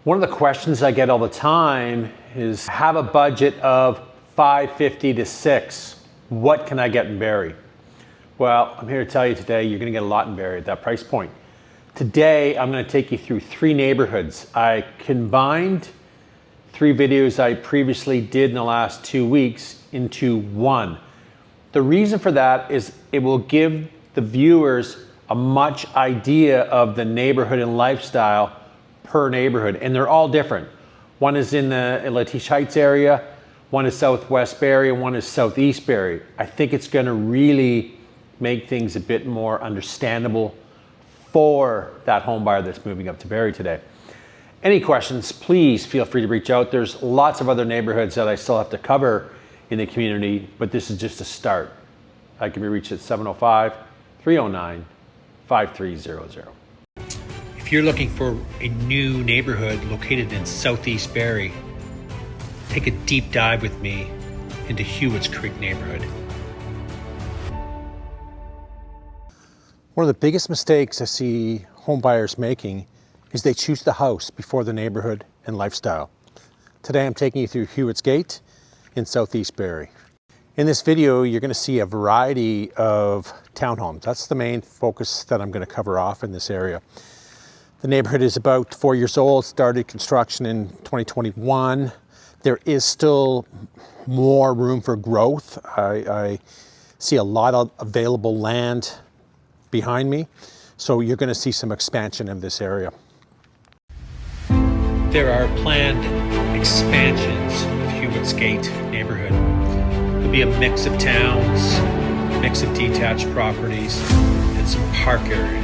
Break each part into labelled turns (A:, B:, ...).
A: One of the questions I get all the time is, have a budget of $550 to $600. What can I get in Barrie? Well, I'm here to tell you today, you're gonna get a lot in Barrie at that price point. Today, I'm gonna take you through 3 neighborhoods. I combined 3 videos I previously did in the last 2 weeks into one. The reason for that is it will give the viewers a much idea of the neighborhood and lifestyle per neighborhood, and they're all different. One is in the Letitia Heights area, one is Southwest Barrie, and one is Southeast Barrie. I think it's gonna really make things a bit more understandable for that home buyer that's moving up to Barrie today. Any questions, please feel free to reach out. There's lots of other neighborhoods that I still have to cover in the community, but this is just a start. I can be reached at 705-309-5300. If you're looking for a new neighborhood located in Southeast Barrie, take a deep dive with me into Hewitt's Creek neighborhood.
B: One of the biggest mistakes I see home buyers making is they choose the house before the neighborhood and lifestyle. Today I'm taking you through Hewitt's Gate in Southeast Barrie. In this video, you're going to see a variety of townhomes. That's the main focus that I'm going to cover off in this area. The neighborhood is about 4 years old, started construction in 2021. There is still more room for growth. I see a lot of available land behind me, so you're going to see some expansion in this area.
A: There are planned expansions of Hewitt's Gate neighborhood. There'll be a mix of towns, mix of detached properties, and some park areas.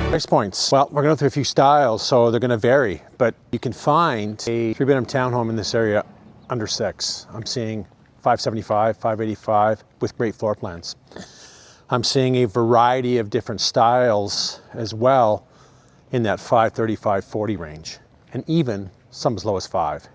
B: Price points. Well, we're going to go through a few styles, so they're going to vary, but you can find a 3-bedroom townhome in this area under $600. I'm seeing $575, $585 with great floor plans. I'm seeing a variety of different styles as well in that $530, $540 range, and even some as low as $500.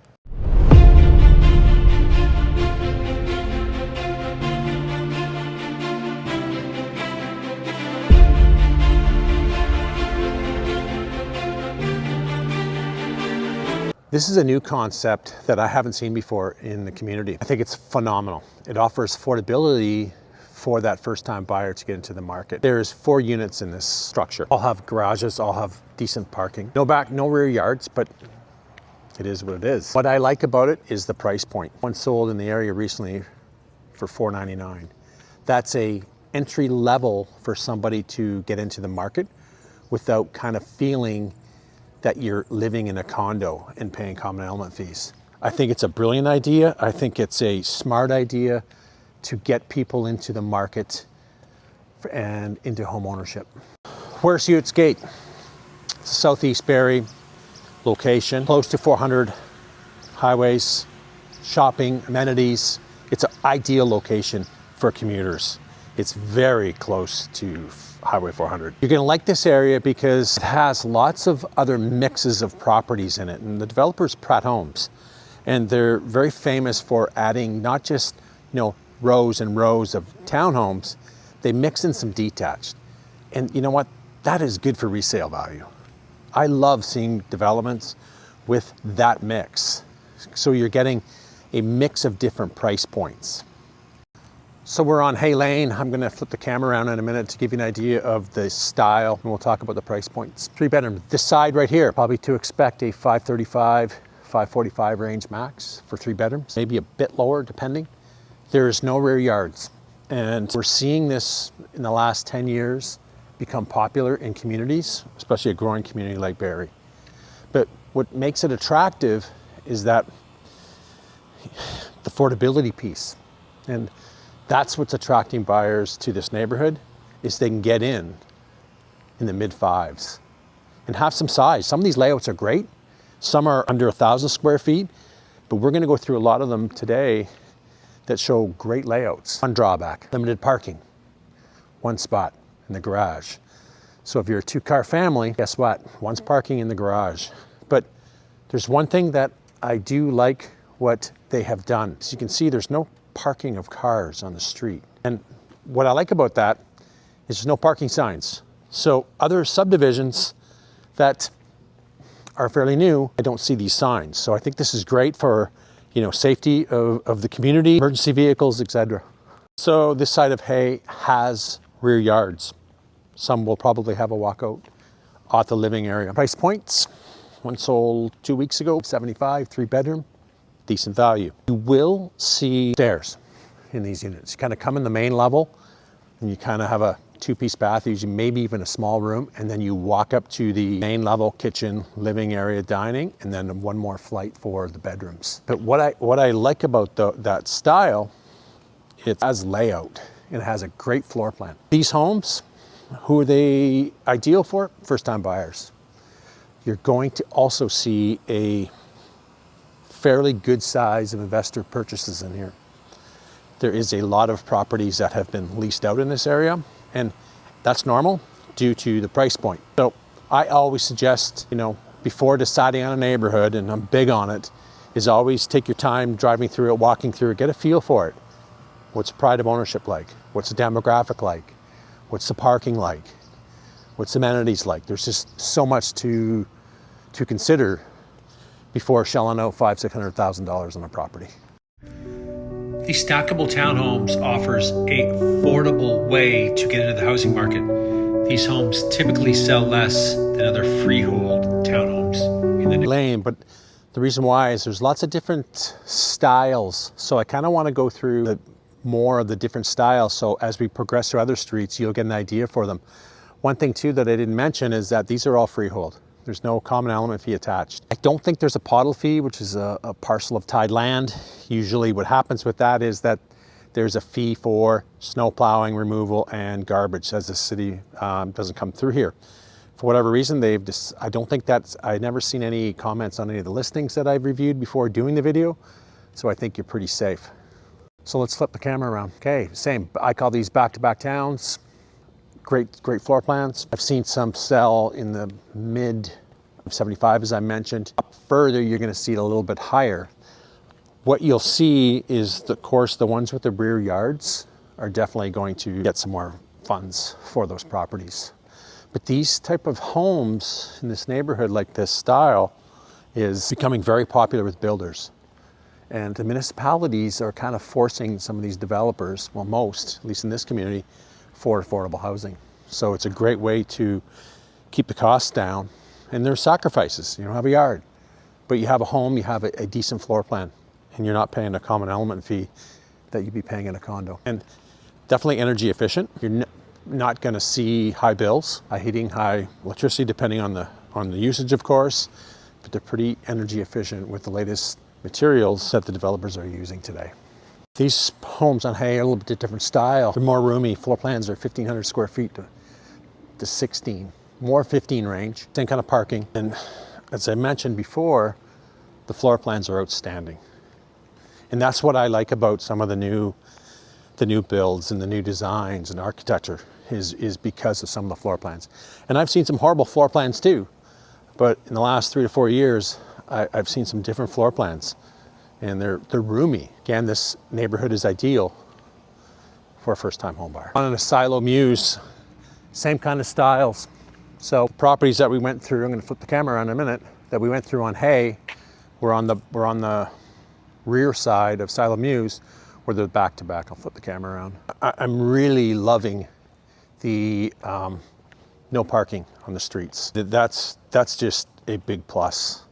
B: This is a new concept that I haven't seen before in the community. I think it's phenomenal. It offers affordability for that first-time buyer to get into the market. There's 4 units in this structure. All have garages, all have decent parking. No back, no rear yards, but it is what it is. What I like about it is the price point. One sold in the area recently for $499. That's a entry level for somebody to get into the market without kind of feeling that you're living in a condo and paying common element fees. I think it's a brilliant idea. I think it's a smart idea to get people into the market and into home ownership. Where's Hewitt's Gate? It's a Southeast Barrie location, close to 400 highways, shopping, amenities. It's an ideal location for commuters. It's very close to Highway 400. You're gonna like this area because it has lots of other mixes of properties in it. And the developer's Pratt Homes. And they're very famous for adding not just, rows and rows of townhomes, they mix in some detached. And you know what? That is good for resale value. I love seeing developments with that mix. So you're getting a mix of different price points. So we're on Hay Lane. I'm gonna flip the camera around in a minute to give you an idea of the style, and we'll talk about the price points. 3-bedroom, this side right here, probably to expect a $535, $545 range max for 3 bedrooms, maybe a bit lower depending. There's no rear yards. And we're seeing this in the last 10 years become popular in communities, especially a growing community like Barrie. But what makes it attractive is that the affordability piece. And that's what's attracting buyers to this neighborhood, is they can get in the mid-5s and have some size. Some of these layouts are great. Some are under 1,000 square feet, but we're gonna go through a lot of them today that show great layouts. One drawback, limited parking. 1 spot in the garage. So if you're a 2-car family, guess what? One's parking in the garage. But there's one thing that I do like what they have done. As you can see, there's no parking of cars on the street. And what I like about that is there's no parking signs. So other subdivisions that are fairly new, I don't see these signs. So I think this is great for, safety of the community, emergency vehicles, etc. So this side of Hay has rear yards. Some will probably have a walkout at the living area. Price points, one sold 2 weeks ago, 75, 3-bedroom, decent value. You will see stairs in these units. You kind of come in the main level and you kind of have a 2-piece bath, usually maybe even a small room, and then you walk up to the main level, kitchen, living area, dining, and then one more flight for the bedrooms. But what I like about that style, it has layout and it has a great floor plan. These homes, who are they ideal for? First-time buyers. You're going to also see a fairly good size of investor purchases in here. There is a lot of properties that have been leased out in this area, and that's normal due to the price point. So I always suggest, before deciding on a neighborhood, and I'm big on it, is always take your time driving through it, walking through it, get a feel for it. What's the pride of ownership like? What's the demographic like? What's the parking like? What's the amenities like? There's just so much to consider before shelling out $500,000-$600,000 on a property. These stackable townhomes offers a affordable way to get into the housing market. These homes typically sell less than other freehold townhomes in the lane, but the reason why is there's lots of different styles. So I kind of want to go through more of the different styles. So as we progress through other streets, you'll get an idea for them. One thing too that I didn't mention is that these are all freehold. There's no common element fee attached. I don't think there's a pottle fee, which is a parcel of tied land. Usually what happens with that is that there's a fee for snow plowing, removal, and garbage as the city doesn't come through here. For whatever reason, I've never seen any comments on any of the listings that I've reviewed before doing the video. So I think you're pretty safe. So let's flip the camera around. Okay, same. I call these back-to-back towns. Great floor plans. I've seen some sell in the mid 75, as I mentioned. Up further, you're going to see it a little bit higher. What you'll see is, of course, the ones with the rear yards are definitely going to get some more funds for those properties. But these type of homes in this neighborhood, like this style, is becoming very popular with builders. And the municipalities are kind of forcing some of these developers, well, most, at least in this community, for affordable housing. So it's a great way to keep the costs down. And there's sacrifices. You don't have a yard, but you have a home, you have a decent floor plan, and you're not paying a common element fee that you'd be paying in a condo. And definitely energy efficient. You're not going to see high bills, high heating, high electricity, depending on the usage, of course, but they're pretty energy efficient with the latest materials that the developers are using today. These homes on Hay are a little bit different style. They're more roomy. Floor plans are 1,500 square feet to 16, more 15 range. Same kind of parking. And as I mentioned before, the floor plans are outstanding. And that's what I like about some of the new builds and the new designs and architecture is because of some of the floor plans. And I've seen some horrible floor plans too, but in the last 3 to 4 years, I've seen some different floor plans. And they're roomy. Again, this neighborhood is ideal for a first-time home buyer. On a silo mews, same kind of styles. So properties that we went through, I'm going to flip the camera around in a minute, that we went through on Hay, we're on the rear side of silo mews, where they're back-to-back. I'll flip the camera around. I'm really loving the no parking on the streets. That's just a big plus.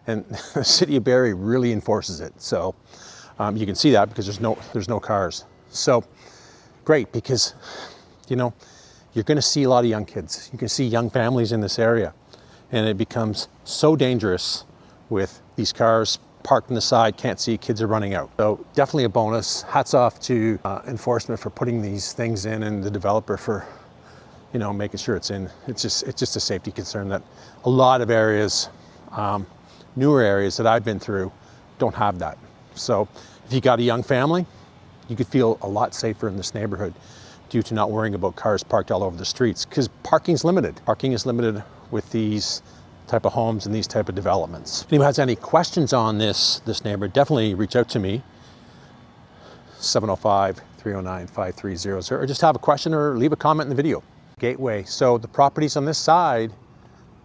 B: And the city of Barrie really enforces it. So you can see that because there's no cars. So great, because you're going to see a lot of young kids. You can see young families in this area, and it becomes so dangerous with these cars parked on the side, can't see, kids are running out. So definitely a bonus. Hats off to enforcement for putting these things in, and the developer for making sure it's in. It's just a safety concern that a lot of areas, newer areas that I've been through, don't have that. So if you got a young family, you could feel a lot safer in this neighborhood due to not worrying about cars parked all over the streets, because parking's limited. Parking is limited with these type of homes and these type of developments. If anyone has any questions on this neighborhood, definitely reach out to me, 705 309-5300, or just have a question or leave a comment in the video. Gateway. So the properties on this side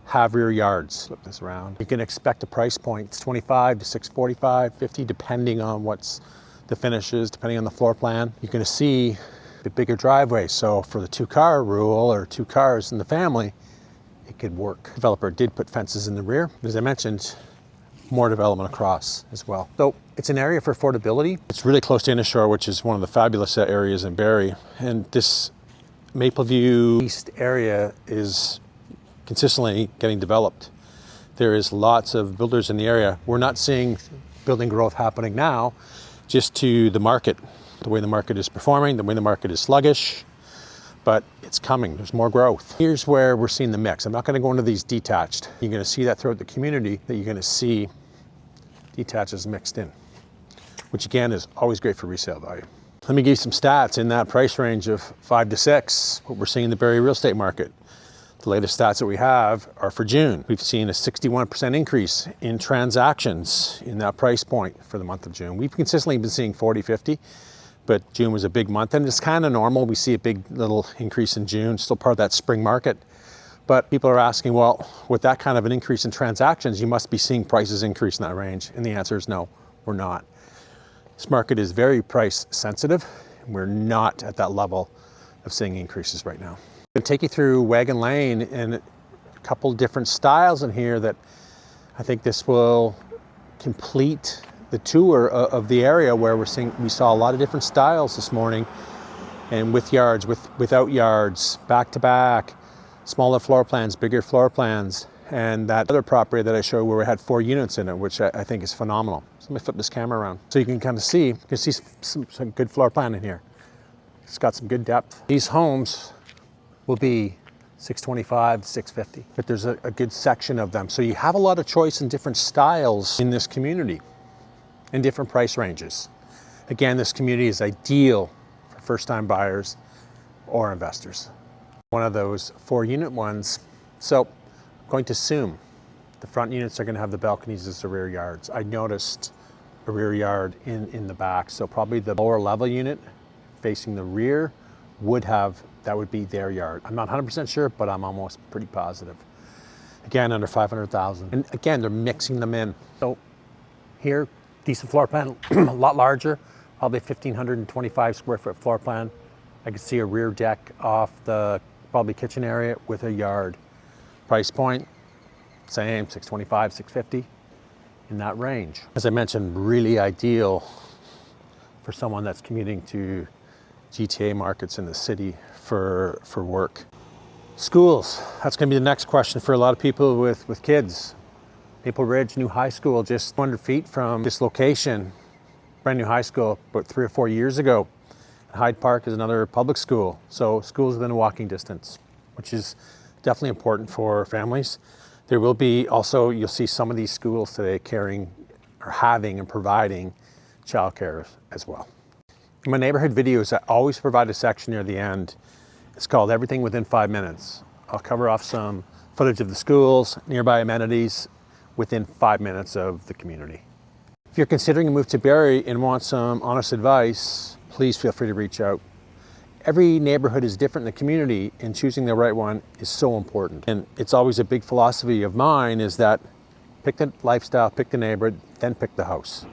B: have rear yards. Flip this around. You can expect a price point. It's 25 to 645, 50, depending on what's the finishes, depending on the floor plan. You're going to see the bigger driveway. So for the 2-car rule, or 2 cars in the family, it could work. Developer did put fences in the rear. As I mentioned, more development across as well. So it's an area for affordability. It's really close to Inishore, which is one of the fabulous areas in Barrie. And this Mapleview East area is consistently getting developed. There is lots of builders in the area. We're not seeing building growth happening now, just to the market, the way the market is performing, the way the market is sluggish, but it's coming. There's more growth. Here's where we're seeing the mix. I'm not going to go into these detached. You're going to see that throughout the community, that you're going to see detaches mixed in, which again is always great for resale value. Let me give you some stats in that price range of 5 to 6, what we're seeing in the Barrie real estate market. The latest stats that we have are for June. We've seen a 61% increase in transactions in that price point for the month of June. We've consistently been seeing 40, 50, but June was a big month, and it's kind of normal. We see a big little increase in June, still part of that spring market. But people are asking, well, with that kind of an increase in transactions, you must be seeing prices increase in that range. And the answer is no, we're not. This market is very price sensitive, and we're not at that level of seeing increases right now. I'm going to take you through Wagon Lane and a couple different styles in here that I think this will complete the tour of the area, where we saw a lot of different styles this morning, and with yards, without yards, back to back, smaller floor plans, bigger floor plans, and that other property that I showed where we had 4 units in it, which I think is phenomenal. So let me flip this camera around so you can kind of see. You can see some good floor plan in here. It's got some good depth. These homes will be 625, 650, but there's a good section of them. So you have a lot of choice in different styles in this community, in different price ranges. Again, this community is ideal for first-time buyers or investors. One of those 4-unit ones. So I'm going to assume the front units are going to have the balconies as the rear yards. I noticed a rear yard in the back. So probably the lower level unit facing the rear that would be their yard. I'm not 100% sure, but I'm almost pretty positive. Again, under 500,000. And again, they're mixing them in. So here, decent floor plan, a lot larger, probably 1,525 square foot floor plan. I can see a rear deck off the probably kitchen area with a yard. Price point, same, 625, 650, in that range. As I mentioned, really ideal for someone that's commuting to GTA markets in the city for work. Schools, that's going to be the next question for a lot of people with kids. Maple Ridge New High School, just 200 feet from this location. Brand new high school, about 3 or 4 years ago. Hyde Park is another public school. So schools within a walking distance, which is definitely important for families. There will be also, you'll see some of these schools today carrying or having and providing childcare as well. In my neighborhood videos, I always provide a section near the end. It's called Everything Within 5 Minutes. I'll cover off some footage of the schools, nearby amenities, within 5 minutes of the community. If you're considering a move to Barrie and want some honest advice, please feel free to reach out. Every neighborhood is different in the community, and choosing the right one is so important. And it's always a big philosophy of mine is that pick the lifestyle, pick the neighborhood, then pick the house.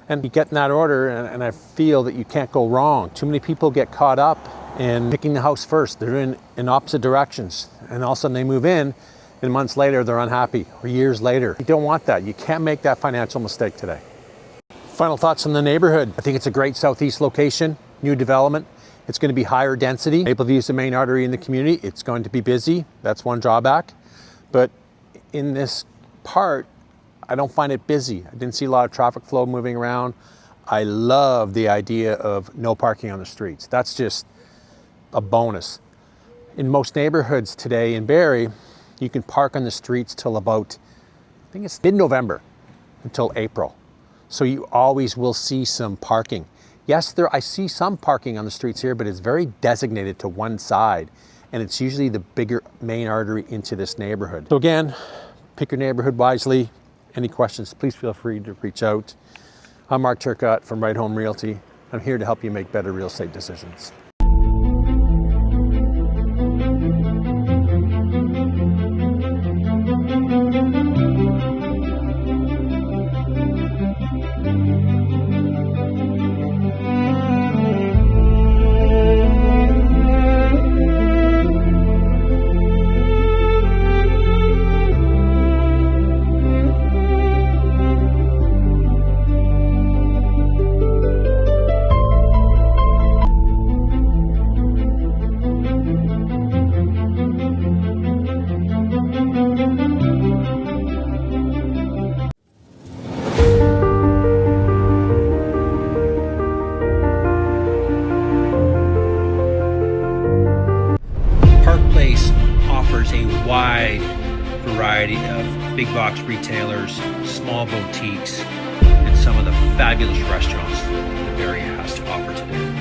B: And you get in that order, and I feel that you can't go wrong. Too many people get caught up in picking the house first. They're in opposite directions, and all of a sudden they move in, and months later they're unhappy, or years later. You don't want that. You can't make that financial mistake today. Final thoughts on the neighborhood. I think it's a great southeast location, new development. It's going to be higher density. Mapleview is the main artery in the community. It's going to be busy. That's one drawback. But in this part, I don't find it busy. I didn't see a lot of traffic flow moving around. I love the idea of no parking on the streets. That's just a bonus. In most neighborhoods today in Barrie, you can park on the streets till about, I think it's mid-November until April. So you always will see some parking. Yes, I see some parking on the streets here, but it's very designated to one side, and it's usually the bigger main artery into this neighborhood. So again, pick your neighborhood wisely. Any questions, please feel free to reach out. I'm Mark Turcott from Right Home Realty, and I'm here to help you make better real estate decisions.
C: Offers a wide variety of big box retailers, small boutiques, and some of the fabulous restaurants that Barrie has to offer today.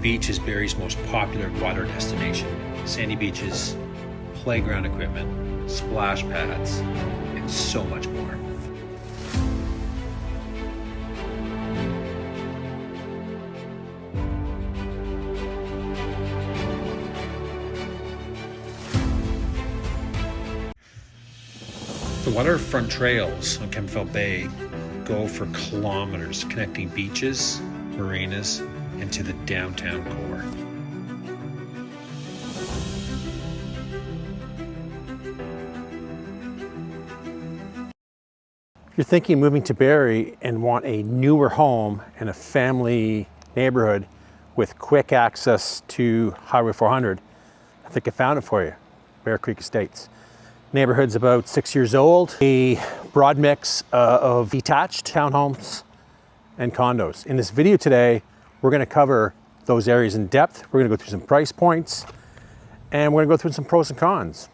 C: Beach is Barrie's most popular water destination. Sandy beaches, playground equipment, splash pads, and so much more. The waterfront trails on Kempfell Bay go for kilometers, connecting beaches, marinas, and to the downtown core.
B: If you're thinking of moving to Barrie and want a newer home and a family neighborhood with quick access to Highway 400, I think I found it for you, Bear Creek Estates. Neighborhood's about 6 years old, a broad mix of detached townhomes and condos. In this video today, we're going to cover those areas in depth. We're going to go through some price points, and we're going to go through some pros and cons.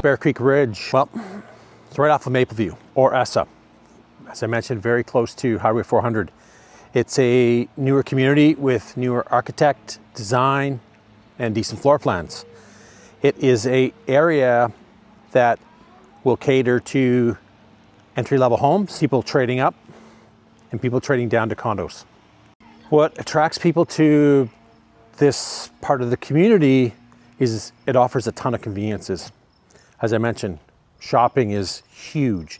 B: Bear Creek Ridge, well, it's right off of Mapleview, or ESSA. As I mentioned, very close to Highway 400. It's a newer community with newer architect, design, and decent floor plans. It is an area that will cater to entry-level homes, people trading up, and people trading down to condos. What attracts people to this part of the community is it offers a ton of conveniences. As I mentioned, shopping is huge.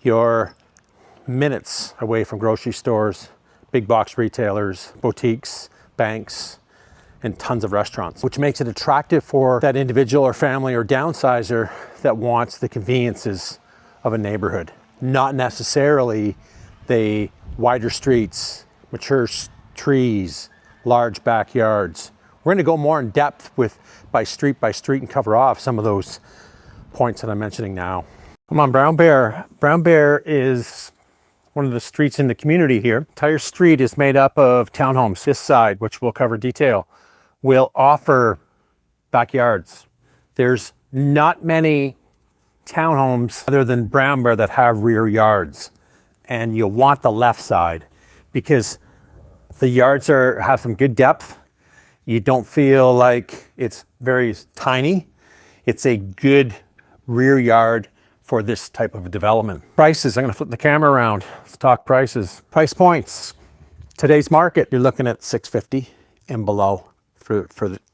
B: You're minutes away from grocery stores, big box retailers, boutiques, banks, and tons of restaurants, which makes it attractive for that individual or family or downsizer that wants the conveniences of a neighborhood. Not necessarily the wider streets, mature trees, large backyards. We're gonna go more in depth by street and cover off some of those points that I'm mentioning now. I'm on Brown Bear. Brown Bear is one of the streets in the community here. Entire street is made up of townhomes. This side, which we'll cover detail, will offer backyards. There's not many townhomes other than Brown Bear that have rear yards. and you'll want the left side because the yards have some good depth. You don't feel like it's very tiny. It's a good rear yard for this type of development. Prices, I'm gonna flip the camera around. Let's talk prices. Price points. Today's market, you're looking at $650 and below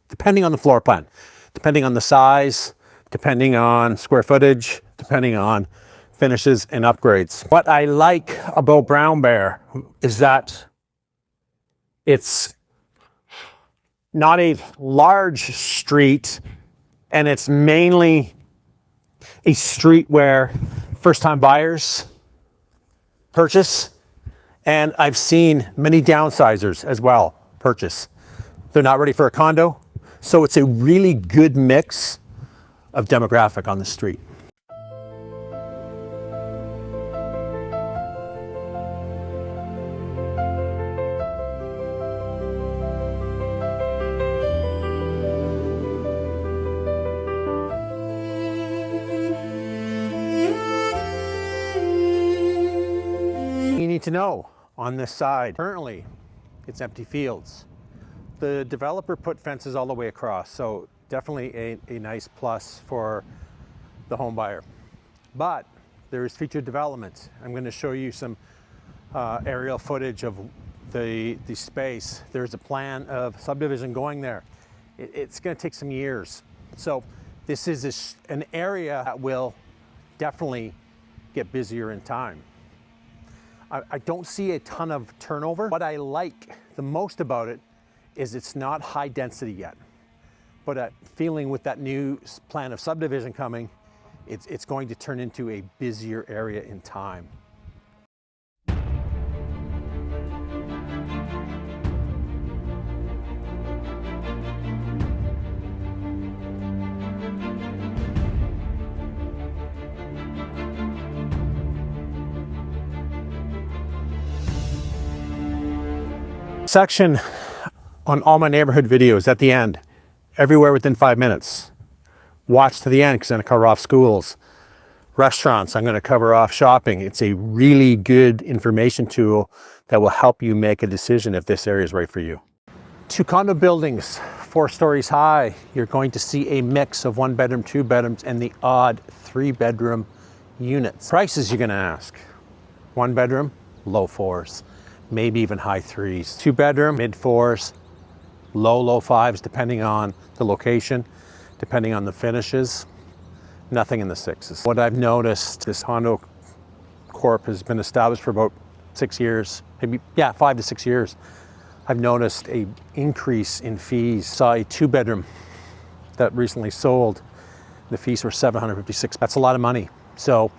B: depending on the floor plan, depending on the size, depending on square footage, depending on finishes and upgrades. What I like about Brown Bear is that it's not a large street, and it's mainly a street where first-time buyers purchase, and I've seen many downsizers as well purchase. They're not ready for a condo, so it's a really good mix of demographic on the street. You need to know on this side, currently it's empty fields. The developer put fences all the way across, so definitely a nice plus for the home buyer. But there is future development. I'm going to show you some aerial footage of the space. There's a plan of subdivision going there. It's going to take some years. So this is an area that will definitely get busier in time. I don't see a ton of turnover. What I like the most about it is it's not high density yet. But feeling with that new plan of subdivision coming, it's going to turn into a busier area in time. Section on all my neighborhood videos at the end, everywhere within 5 minutes. Watch to the end because I'm going to cover off schools, restaurants, I'm going to cover off shopping. It's a really good information tool that will help you make a decision if this area is right for you. 2 condo buildings, 4 stories high. You're going to see a mix of 1 bedroom, 2 bedrooms, and the odd 3 bedroom units. Prices you're going to ask. 1 bedroom, low 4s, maybe even high 3s. 2 bedroom, mid 4s, low 5s, depending on the location, depending on the finishes. Nothing in the 6s. What I've noticed, this condo corp has been established for about 6 years, maybe, yeah, 5 to 6 years. I've noticed a increase in fees. Saw a 2 bedroom that recently sold. The fees were $756. That's a lot of money. So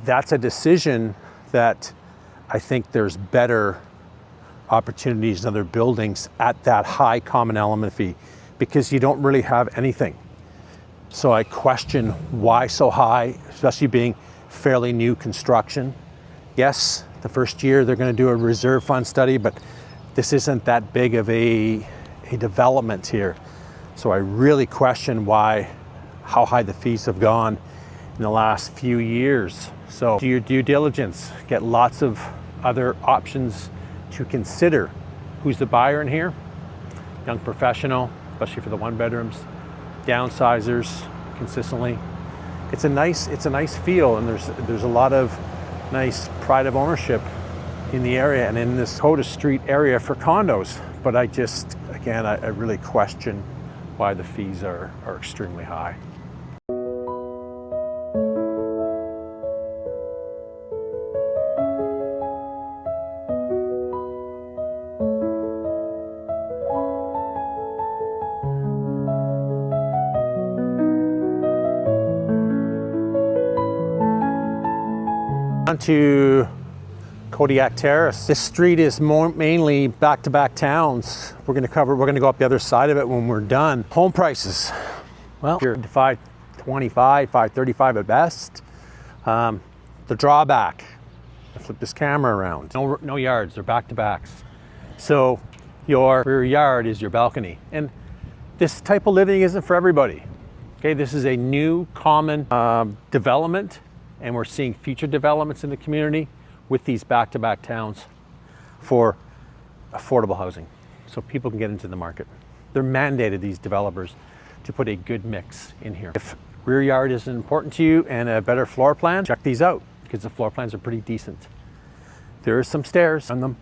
B: that's a decision that I think there's better opportunities in other buildings at that high common element fee because you don't really have anything. So I question why so high, especially being fairly new construction. Yes, the first year they're going to do a reserve fund study, but this isn't that big of a development here. So I really question how high the fees have gone in the last few years. So do your due diligence, get lots of other options to consider. Who's the buyer in here? Young professional, especially for the 1 bedrooms, downsizers consistently. It's a nice feel, and there's a lot of nice pride of ownership in the area and in this Coda Street area for condos. But I really question why the fees are extremely high. To Kodiak Terrace. This street is mainly back-to-back towns. We're going to go up the other side of it when we're done. Home prices, well, you're $525, $535 at best. The drawback, I flip this camera around. No yards, they're back-to-backs. So your rear yard is your balcony. And this type of living isn't for everybody. Okay, this is a new common development, and we're seeing future developments in the community
A: with these back-to-back towns for affordable housing, so people can get into the market. They're mandated, these developers, to put a good mix in here. If rear yard is important to you and a better floor plan, check these out, because the floor plans are pretty decent. There are some stairs on them,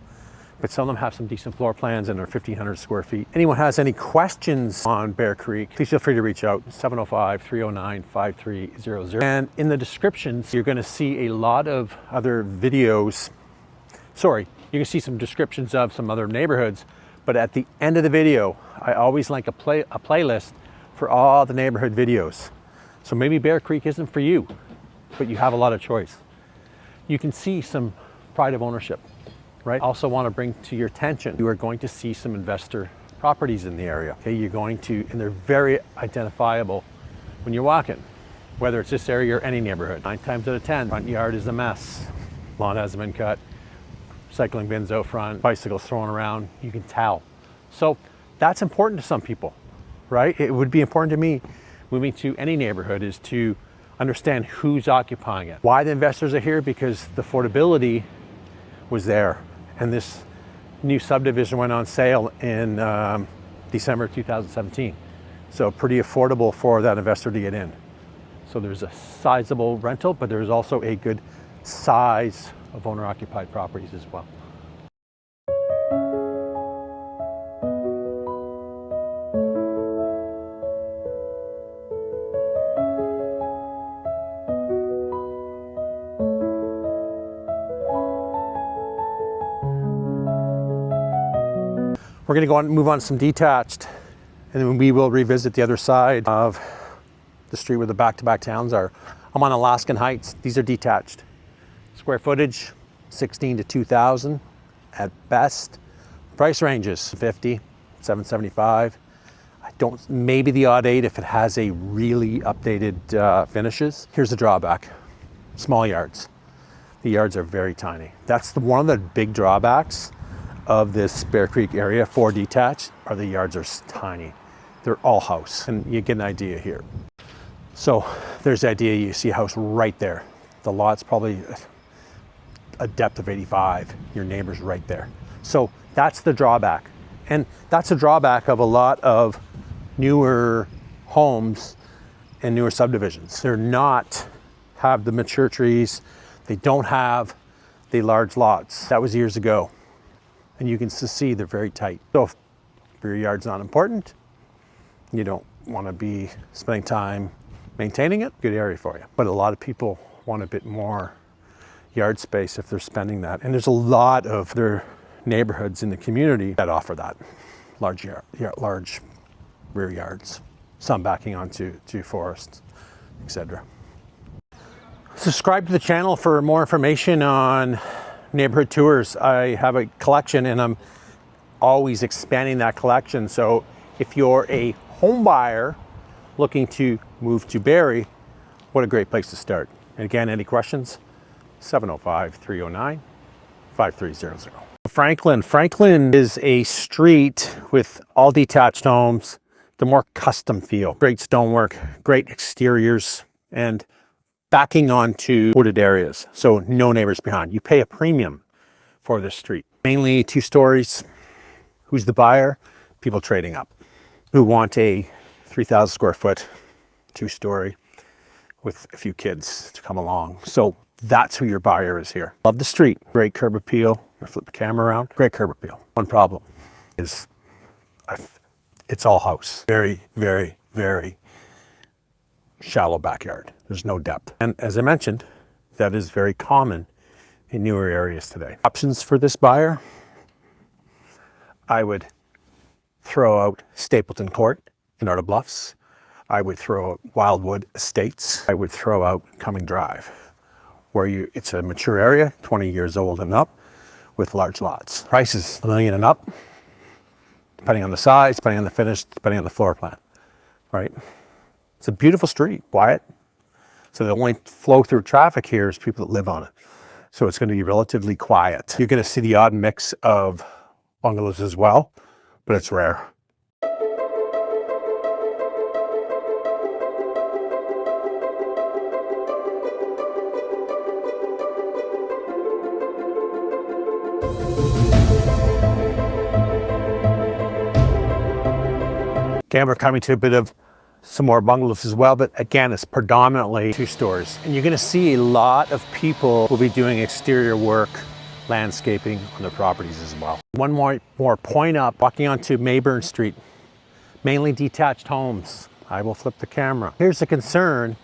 A: but some of them have some decent floor plans and are 1,500 square feet. Anyone has any questions on Bear Creek, please feel free to reach out, 705-309-5300. And in the descriptions, you're gonna see a lot of other videos. Sorry, you can see some descriptions of some other neighborhoods, but at the end of the video, I always link a playlist for all the neighborhood videos. So maybe Bear Creek isn't for you, but you have a lot of choice. You can see some pride of ownership, right? Also want to bring to your attention, you are going to see some investor properties in the area. Okay, you're going to, and they're very identifiable when you're walking, whether it's this area or any neighborhood. 9 times out of 10, front yard is a mess. Lawn hasn't been cut, cycling bins out front, bicycles thrown around, you can tell. So that's important to some people, right? It would be important to me moving to any neighborhood is to understand who's occupying it. Why the investors are here? Because the affordability was there. And this new subdivision went on sale in December 2017. So pretty affordable for that investor to get in. So there's a sizable rental, but there's also a good size of owner-occupied properties as well. We're going to go on and move on to some detached, and then we will revisit the other side of the street where the back-to-back towns are. I'm on Alaskan Heights. These are detached. Square footage, 16 to 2,000 at best. Price ranges, 50, 775. Maybe the odd 8 if it has a really updated finishes. Here's the drawback, small yards. The yards are very tiny. That's one of the big drawbacks of this Bear Creek area for detached, are the yards are tiny. They're all house, and you get an idea here. So there's the idea, you see a house right there. The lot's probably a depth of 85, your neighbor's right there. So that's the drawback. And that's a drawback of a lot of newer homes and newer subdivisions. They're not have the mature trees, they don't have the large lots. That was years ago. And you can see they're very tight. So if rear yard's not important, you don't want to be spending time maintaining it, good area for you. But a lot of people want a bit more yard space if they're spending that. And there's a lot of their neighborhoods in the community that offer that, large rear yards, some backing onto forests, etc. Subscribe to the channel for more information on neighborhood tours. I have a collection and I'm always expanding that collection. So if you're a home buyer looking to move to Barrie, what a great place to start. And again, any questions? 705-309-5300. Franklin is a street with all detached homes, the more custom feel. Great stonework, great exteriors, and backing onto wooded areas, so no neighbors behind. You pay a premium for this street. Mainly 2 stories. Who's the buyer? People trading up who want a 3,000 square foot 2-story with a few kids to come along. So that's who your buyer is here. Love the street. Great curb appeal. I'm gonna flip the camera around. Great curb appeal. One problem is it's all house. Very, very, very shallow backyard. There's no depth. And as I mentioned, that is very common in newer areas today. Options for this buyer, I would throw out Stapleton Court in Art of Bluffs. I would throw out Wildwood Estates. I would throw out Cumming Drive, where it's a mature area, 20 years old and up, with large lots. Prices $1 million and up, depending on the size, depending on the finish, depending on the floor plan, right? It's a beautiful street, quiet. So the only flow through traffic here is people that live on it. So it's going to be relatively quiet. You're going to see the odd mix of bungalows as well, but it's rare.
B: Again, we're coming to a bit of some more bungalows as well, but again, it's predominantly 2 stores. And you're gonna see a lot of people will be doing exterior work, landscaping on their properties as well. One more point up, walking onto Mayburn Street, mainly detached homes. I will flip the camera. Here's the concern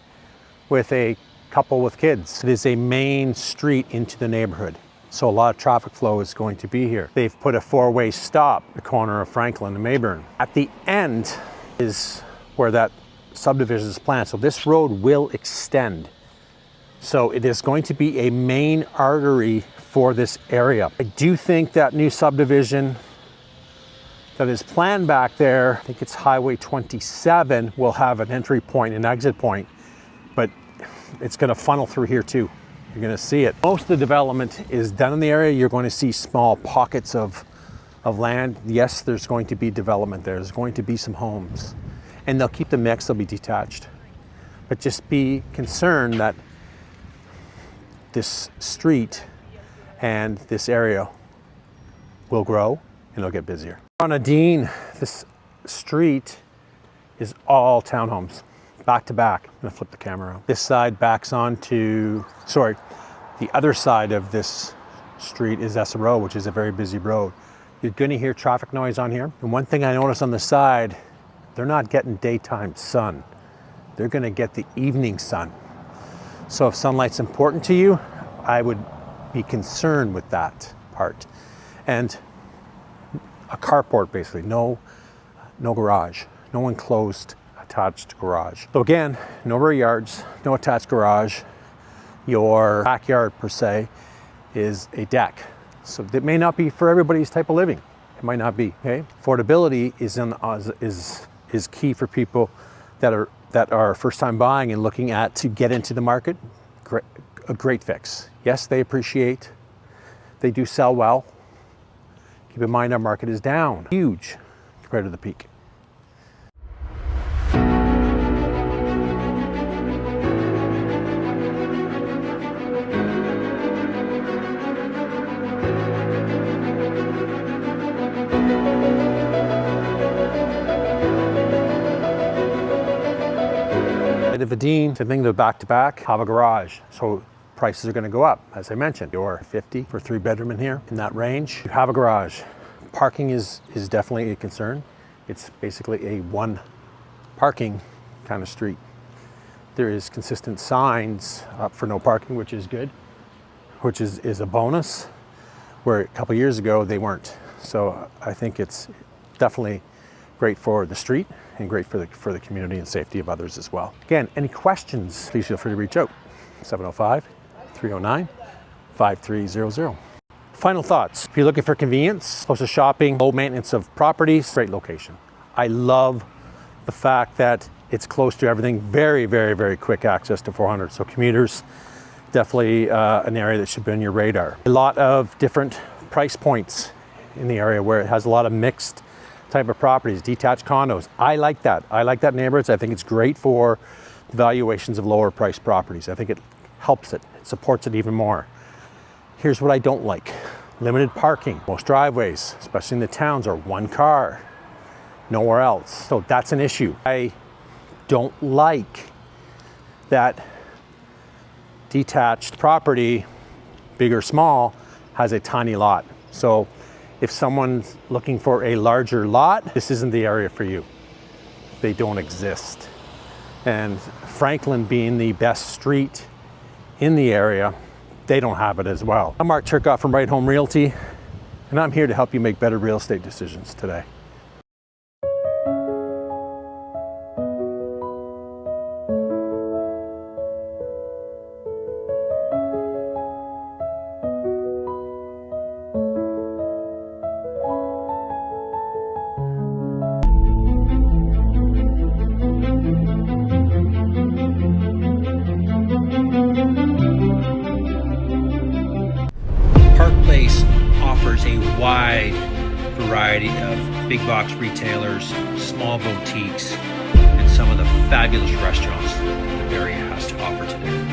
B: with a couple with kids. It is a main street into the neighborhood. So a lot of traffic flow is going to be here. They've put a 4-way stop at the corner of Franklin and Mayburn. At the end is where that subdivision is planned. So this road will extend. So it is going to be a main artery for this area. I do think that new subdivision that is planned back there, I think it's Highway 27, will have an entry point and exit point, but it's gonna funnel through here too. You're gonna see it. Most of the development is done in the area. You're going to see small pockets of land. Yes, there's going to be development there. There's going to be some homes. And they'll keep the mix, they'll be detached. But just be concerned that this street and this area will grow and it'll get busier. On a Dean, this street is all townhomes, back to back. I'm gonna flip the camera around. This side backs onto, the other side of this street is SRO, which is a very busy road. You're gonna hear traffic noise on here. And one thing I noticed on the side, they're not getting daytime sun. They're gonna get the evening sun. So if sunlight's important to you, I would be concerned with that part. And a carport basically, no garage, no enclosed attached garage. So again, no rear yards, no attached garage. Your backyard per se is a deck. So it may not be for everybody's type of living. It might not be, okay? Affordability is key for people that are first time buying and looking to get into the market. A great fix. Yes, they appreciate, they do sell well. Keep in mind our market is down, huge compared to the peak. Of a Dean, same thing, they're back to back, have a garage. So prices are gonna go up. As I mentioned, you're 50 for 3-bedroom in here, in that range. You have a garage. Parking is definitely a concern. It's basically a one parking kind of street. There is consistent signs up for no parking, which is good, which is a bonus, where a couple years ago they weren't. So I think it's definitely great for the street and great for the community and safety of others as well. Again, any questions, please feel free to reach out. 705-309-5300. Final thoughts. If you're looking for convenience, close to shopping, low maintenance of properties, great location. I love the fact that it's close to everything. Very, very, very quick access to 400. So commuters, definitely an area that should be on your radar. A lot of different price points in the area where it has a lot of mixed type of properties, detached condos. I like that. I like that neighborhoods. I think it's great for the valuations of lower priced properties. I think it helps it supports it even more. Here's what I don't like. Limited parking. Most driveways, especially in the towns, are one car, nowhere else. So that's an issue. I don't like that detached property, big or small, has a tiny lot. So if someone's looking for a larger lot, this isn't the area for you. They don't exist. And Franklin being the best street in the area, they don't have it as well. I'm Mark Turcotte from Right Home Realty, and I'm here to help you make better real estate decisions today.
C: Offers a wide variety of big box retailers, small boutiques, and some of the fabulous restaurants that Barrie has to offer today.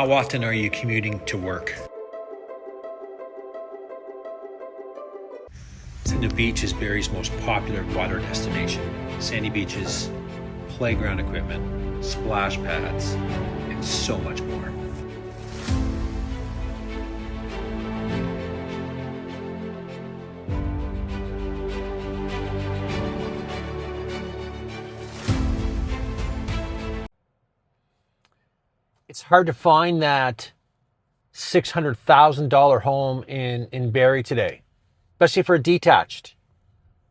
C: How often are you commuting to work? The beach is Barrie's most popular water destination. Sandy beaches, playground equipment, splash pads, and so much more.
A: It's hard to find that $600,000 home in Barrie today, especially for a detached.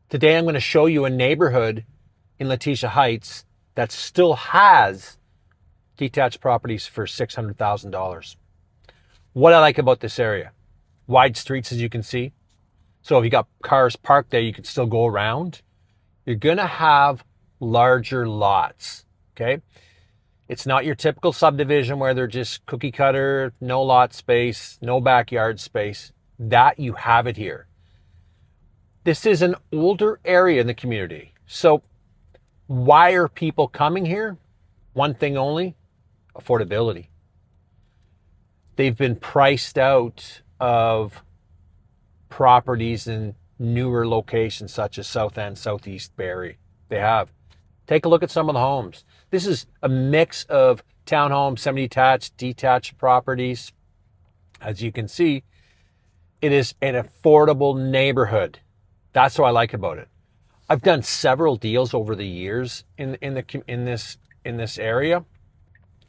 A: Today I'm going to show you a neighborhood in Letitia Heights that still has detached properties for $600,000. What I like about this area, wide streets as you can see. So if you got cars parked there, you can still go around. You're going to have larger lots, okay? It's not your typical subdivision where they're just cookie cutter, no lot space, no backyard space. That you have it here. This is an older area in the community. So why are people coming here? One thing only, affordability. They've been priced out of properties in newer locations such as South End, Southeast Barrie. They have. Take a look at some of the homes. This is a mix of townhomes, semi-detached, detached properties. As you can see, it is an affordable neighborhood. That's what I like about it. I've done several deals over the years in this area,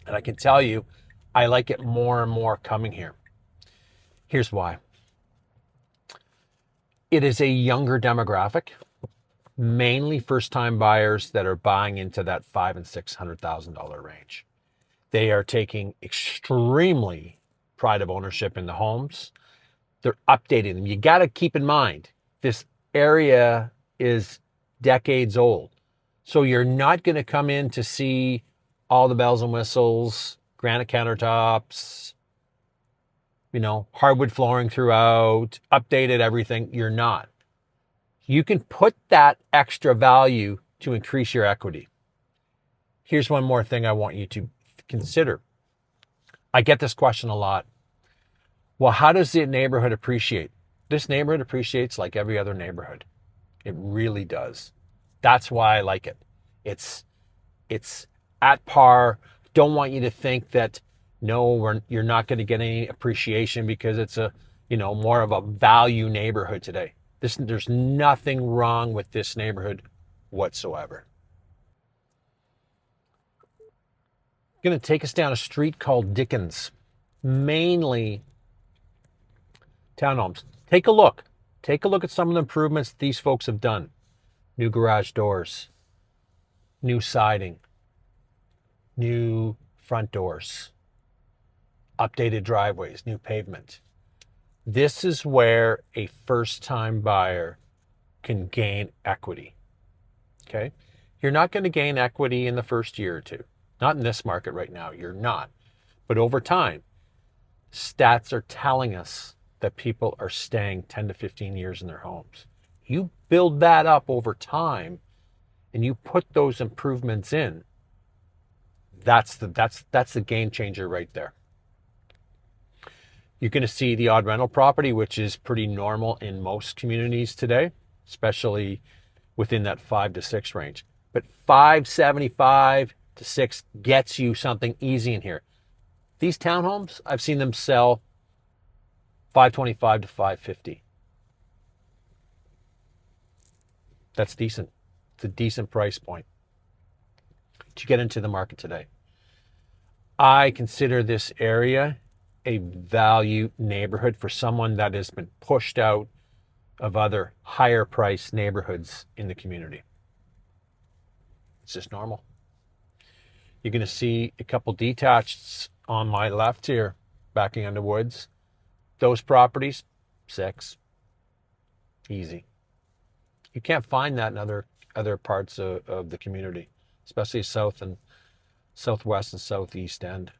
A: and I can tell you, I like it more and more coming here. Here's why. It is a younger demographic, mainly first-time buyers that are buying into that $500,000 and $600,000 range. They are taking extremely pride of ownership in the homes. They're updating them. You got to keep in mind, this area is decades old. So you're not going to come in to see all the bells and whistles, granite countertops, hardwood flooring throughout, updated everything. You're not. You can put that extra value to increase your equity. Here's one more thing I want you to consider. I get this question a lot. Well, how does the neighborhood appreciate? This neighborhood appreciates like every other neighborhood. It really does. That's why I like it. It's at par. Don't want you to think that you're not going to get any appreciation because it's more of a value neighborhood today. There's nothing wrong with this neighborhood whatsoever. I'm going to take us down a street called Dickens, mainly townhomes. Take a look. Take a look at some of the improvements these folks have done. New garage doors, new siding, new front doors, updated driveways, new pavement. This is where a first-time buyer can gain equity, okay? You're not going to gain equity in the first year or two. Not in this market right now, you're not. But over time, stats are telling us that people are staying 10 to 15 years in their homes. You build that up over time and you put those improvements in, that's the game changer right there. You're going to see the odd rental property, which is pretty normal in most communities today, especially within that 5 to 6 range. But 575 to 6 gets you something easy in here. These townhomes, I've seen them sell 525 to 550. That's decent. It's a decent price point to get into the market today. I consider this area a value neighborhood for someone that has been pushed out of other higher price neighborhoods in the community. It's just normal. You're going to see a couple detached on my left here, backing onto Woods. Those properties, 6. Easy. You can't find that in other parts of the community, especially south and southwest and southeast end.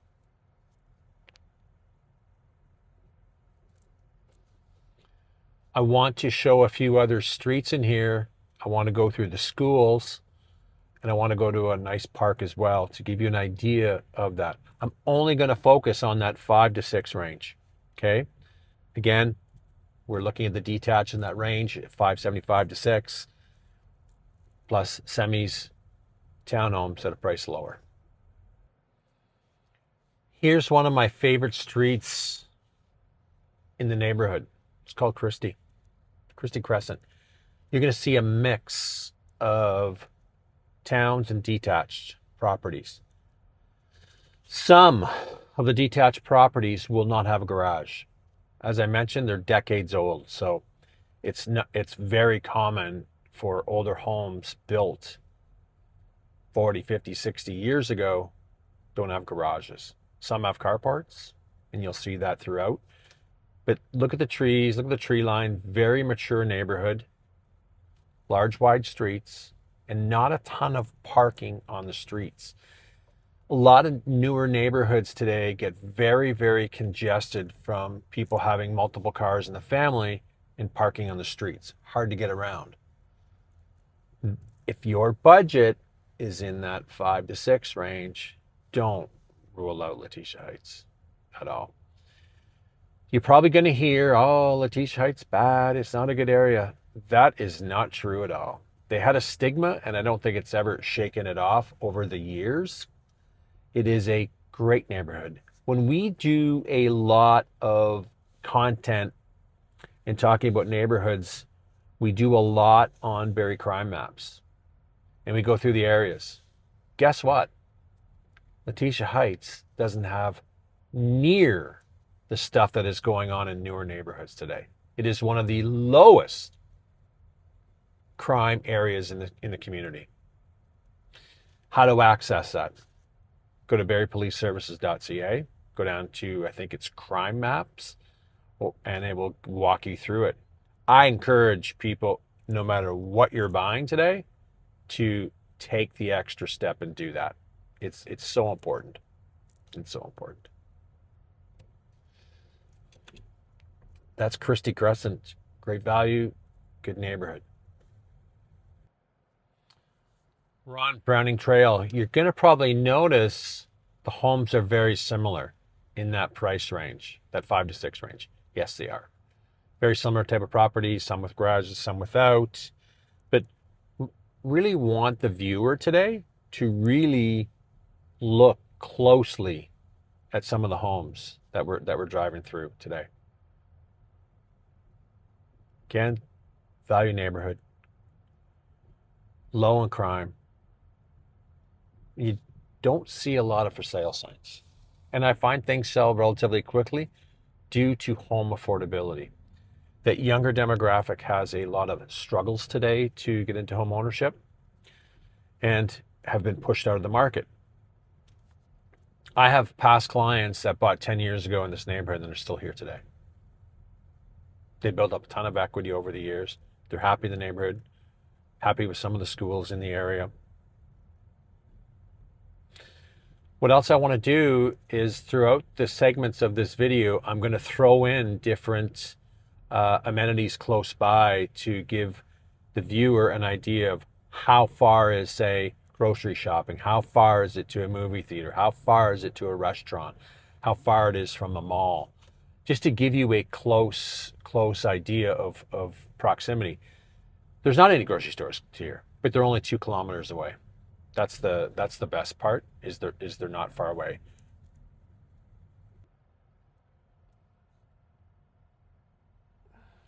A: I want to show a few other streets in here. I want to go through the schools
B: and I want to go to a nice park as well to give you an idea of that. I'm only going to focus on that 5 to 6 range. Okay. Again, we're looking at the detached in that range, 575 to 6, plus semis, townhomes at a price lower. Here's one of my favorite streets in the neighborhood. It's called Christie Crescent. You're going to see a mix of towns and detached properties. Some of the detached properties will not have a garage. As I mentioned, they're decades old, so it's very common for older homes built 40, 50, 60 years ago don't have garages. Some have carports, and you'll see that throughout. But look at the trees, look at the tree line, very mature neighborhood, large wide streets, and not a ton of parking on the streets. A lot of newer neighborhoods today get very, very congested from people having multiple cars in the family and parking on the streets. Hard to get around. If your budget is in that 5 to 6 range, don't rule out Letitia Heights at all. You're probably going to hear, oh, Letitia Heights bad, it's not a good area. That is not true at all. They had a stigma, and I don't think it's ever shaken it off over the years. It is a great neighborhood. When we do a lot of content in talking about neighborhoods, we do a lot on Barrie crime maps, and we go through the areas. Guess what? Letitia Heights doesn't have near the stuff that is going on in newer neighborhoods today. It is one of the lowest crime areas in the community. How to access that? Go to barriepoliceservices.ca, go down to, I think it's crime maps, and it will walk you through it. I encourage people, no matter what you're buying today, to take the extra step and do that. It's so important. It's so important. That's Christie Crescent. Great value, good neighborhood. We're on Browning Trail. You're going to probably notice the homes are very similar in that price range, that 5 to 6 range. Yes, they are. Very similar type of properties, some with garages, some without. But really want the viewer today to really look closely at some of the homes that we're driving through today. Again, value neighborhood, low in crime. You don't see a lot of for sale signs. And I find things sell relatively quickly due to home affordability. That younger demographic has a lot of struggles today to get into home ownership and have been pushed out of the market. I have past clients that bought 10 years ago in this neighborhood and they're still here today. They built up a ton of equity over the years. They're happy in the neighborhood, happy with some of the schools in the area. What else I want to do is throughout the segments of this video, I'm going to throw in different amenities close by to give the viewer an idea of how far is, say, grocery shopping, how far is it to a movie theater, how far is it to a restaurant, how far it is from a mall, just to give you a close idea of proximity. There's not any grocery stores here, but they're only 2 kilometers away. That's the best part, is they're not far away.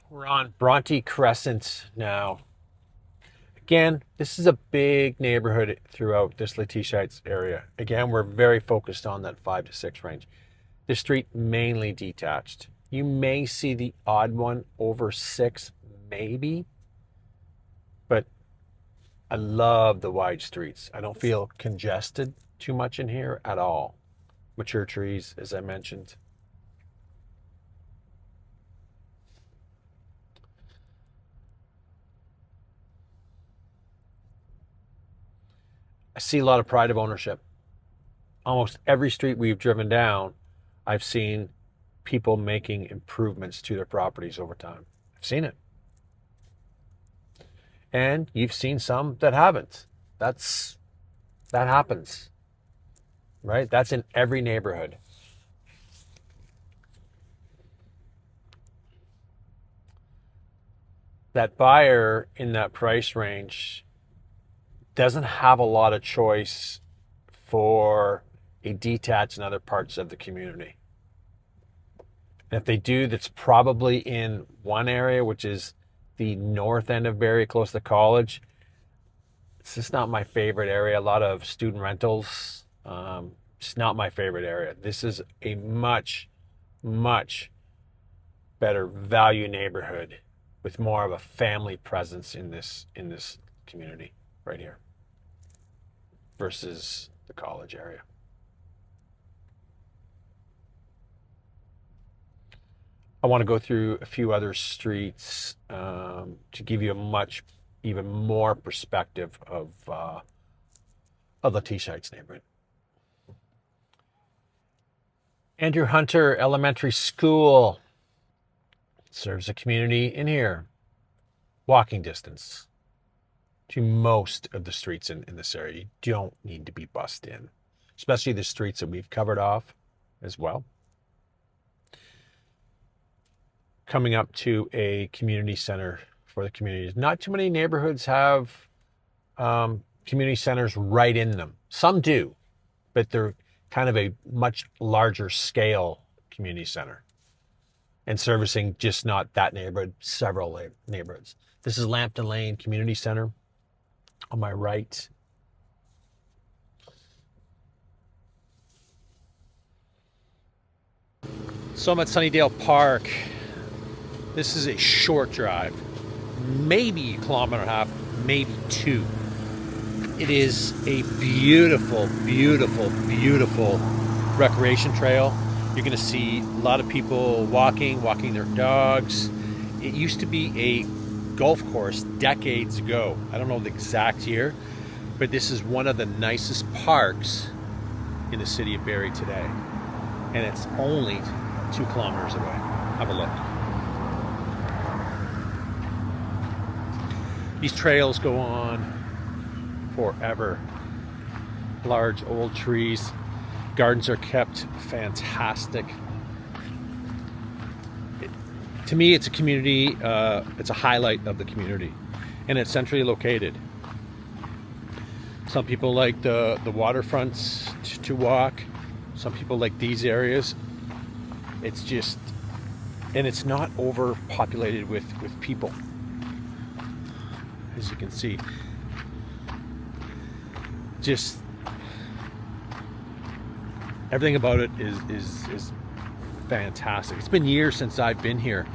B: We're on Bronte Crescent now. Again, this is a big neighborhood throughout this Letitia Heights area. Again, we're very focused on that 5 to 6 range. The street mainly detached. You may see the odd one over 6, maybe, but I love the wide streets. I don't feel congested too much in here at all. Mature trees, as I mentioned. I see a lot of pride of ownership. Almost every street we've driven down, I've seen people making improvements to their properties over time. I've seen it. And you've seen some that haven't. That's That happens, right? That's in every neighborhood. That buyer in that price range doesn't have a lot of choice for a detached in other parts of the community. And if they do, that's probably in one area, which is the north end of Barrie, close to college. This is not my favorite area. A lot of student rentals. It's not my favorite area. This is a much, much better value neighborhood with more of a family presence in this community right here versus the college area. I want to go through a few other streets to give you a much even more perspective of the T-Shites neighborhood. Andrew Hunter Elementary School serves a community in here, walking distance to most of the streets in this area. You don't need to be bussed in, especially the streets that we've covered off as well. Coming up to a community center for the communities. Not too many neighborhoods have community centers right in them. Some do, but they're kind of a much larger scale community center and servicing just not that neighborhood, several neighborhoods. This is Lambton Lane Community Center on my right. So I'm at Sunnydale Park. This is a short drive, maybe a kilometer and a half, maybe 2. It is a beautiful, beautiful, beautiful recreation trail. You're gonna see a lot of people walking their dogs. It used to be a golf course decades ago. I don't know the exact year, but this is one of the nicest parks in the city of Barrie today. And it's only 2 kilometers away. Have a look. These trails go on forever. Large old trees. Gardens are kept fantastic. To me, it's a community, it's a highlight of the community. And it's centrally located. Some people like the waterfronts to walk. Some people like these areas. It's just, and it's not overpopulated with people. As you can see, just everything about it is fantastic. It's been years since I've been here.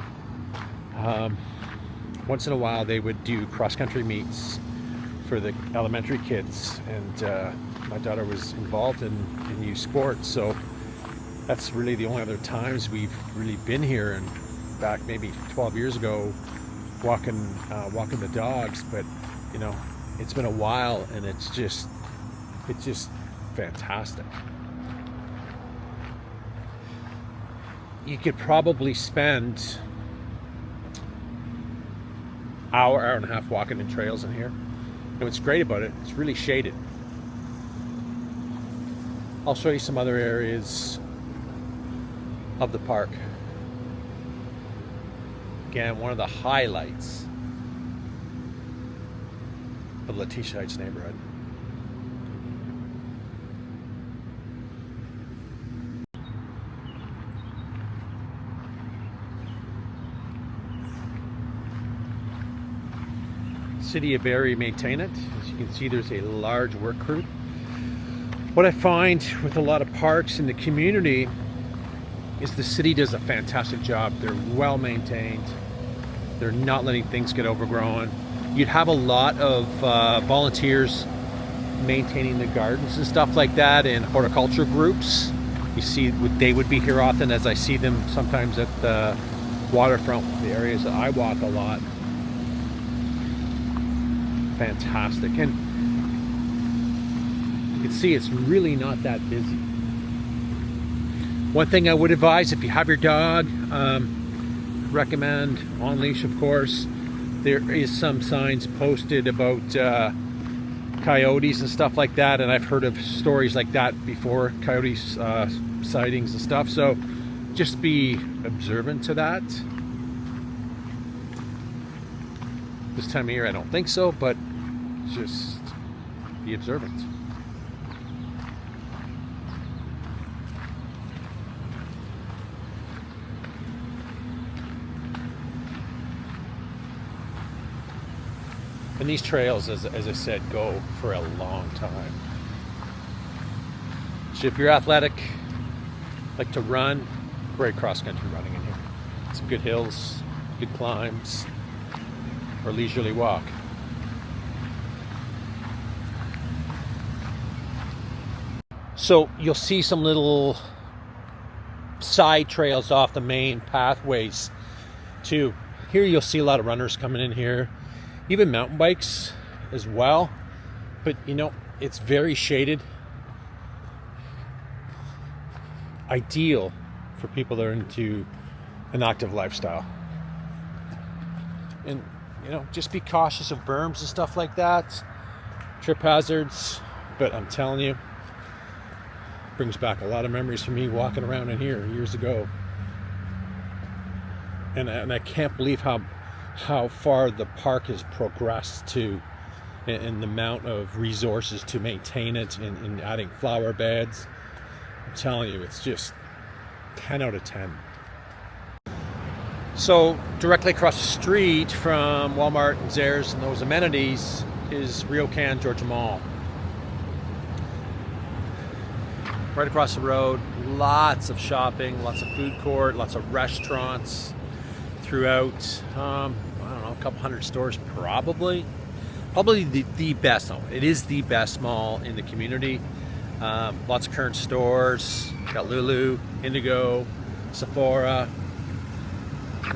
B: Once in a while they would do cross-country meets for the elementary kids, and my daughter was involved in youth sports, so that's really the only other times we've really been here. And back maybe 12 years ago, walking the dogs, but you know, it's been a while, and it's just fantastic. You could probably spend hour and a half walking the trails in here. And what's great about it, it's really shaded. I'll show you some other areas of the park. Again, one of the highlights of the T-Shites neighborhood. City of Barrie maintain it. As you can see, there's a large work crew. What I find with a lot of parks in the community is the city does a fantastic job. They're well maintained. They're not letting things get overgrown. You'd have a lot of volunteers maintaining the gardens and stuff like that, and horticulture groups. You see, they would be here often, as I see them sometimes at the waterfront, the areas that I walk a lot. Fantastic. And you can see it's really not that busy. One thing I would advise, if you have your dog, recommend on leash, of course. There is some signs posted about coyotes and stuff like that, and I've heard of stories like that before, coyotes sightings and stuff, so just be observant to that. This time of year I don't think so, but just be observant. And these trails, as I said, go for a long time. So if you're athletic, like to run, great cross-country running in here. Some good hills, good climbs, or leisurely walk. So you'll see some little side trails off the main pathways too. Here you'll see a lot of runners coming in here. Even mountain bikes as well, but you know, it's very shaded. Ideal for people that are into an active lifestyle. And you know, just be cautious of berms and stuff like that, trip hazards, but I'm telling you, it brings back a lot of memories for me walking around in here years ago. And I can't believe how far the park has progressed to, and the amount of resources to maintain it, and adding flower beds. I'm telling you, it's just 10 out of 10. So directly across the street from Walmart and Zehrs and those amenities is Ryokan Georgia Mall. Right across the road, lots of shopping, lots of food court, lots of restaurants throughout. I don't know, a couple hundred stores probably the best. No, it is the best mall in the community. Lots of current stores. Got Lulu, Indigo, Sephora.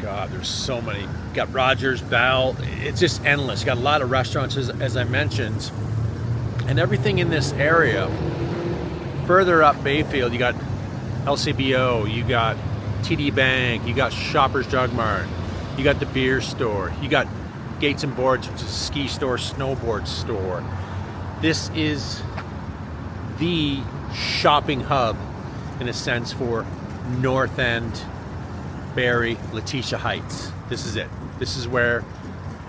B: God, there's so many. Got Rogers, Bell. It's just endless. Got a lot of restaurants, as I mentioned, and everything in this area. Further up Bayfield, you got LCBO, you got TD Bank, you got Shoppers Drug Mart, you got the beer store, you got Gates and Boards, which is a ski store, snowboard store. This is the shopping hub, in a sense, for North End, Barrie, Letitia Heights. This is it. This is where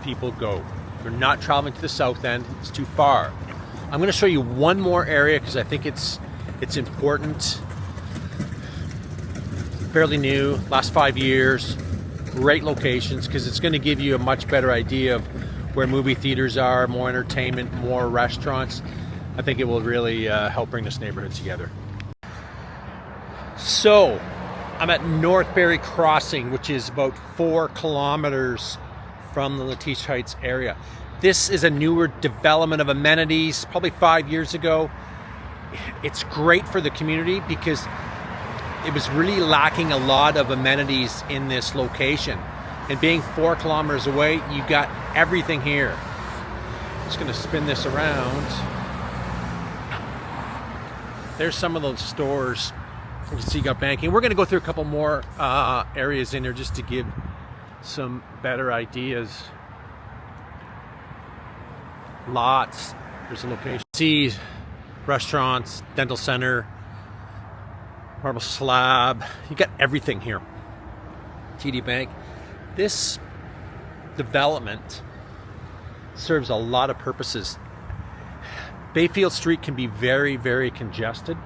B: people go. They're not traveling to the South End. It's too far. I'm going to show you one more area because I think it's important. Fairly new, last 5 years. Great locations, because it's going to give you a much better idea of where movie theaters are, more entertainment, more restaurants. I think it will really help bring this neighborhood together. So, I'm at North Barrie Crossing, which is about 4 kilometers from the Letitia Heights area. This is a newer development of amenities, probably 5 years ago. It's great for the community because it was really lacking a lot of amenities in this location. And being 4 kilometers away, you got everything here. I'm just gonna spin this around. There's some of those stores. You can see you got banking. We're gonna go through a couple more areas in here just to give some better ideas. Lots. There's a location. See restaurants, dental center, marble slab. You got everything here. TD Bank. This development serves a lot of purposes. Bayfield Street can be very, very congested.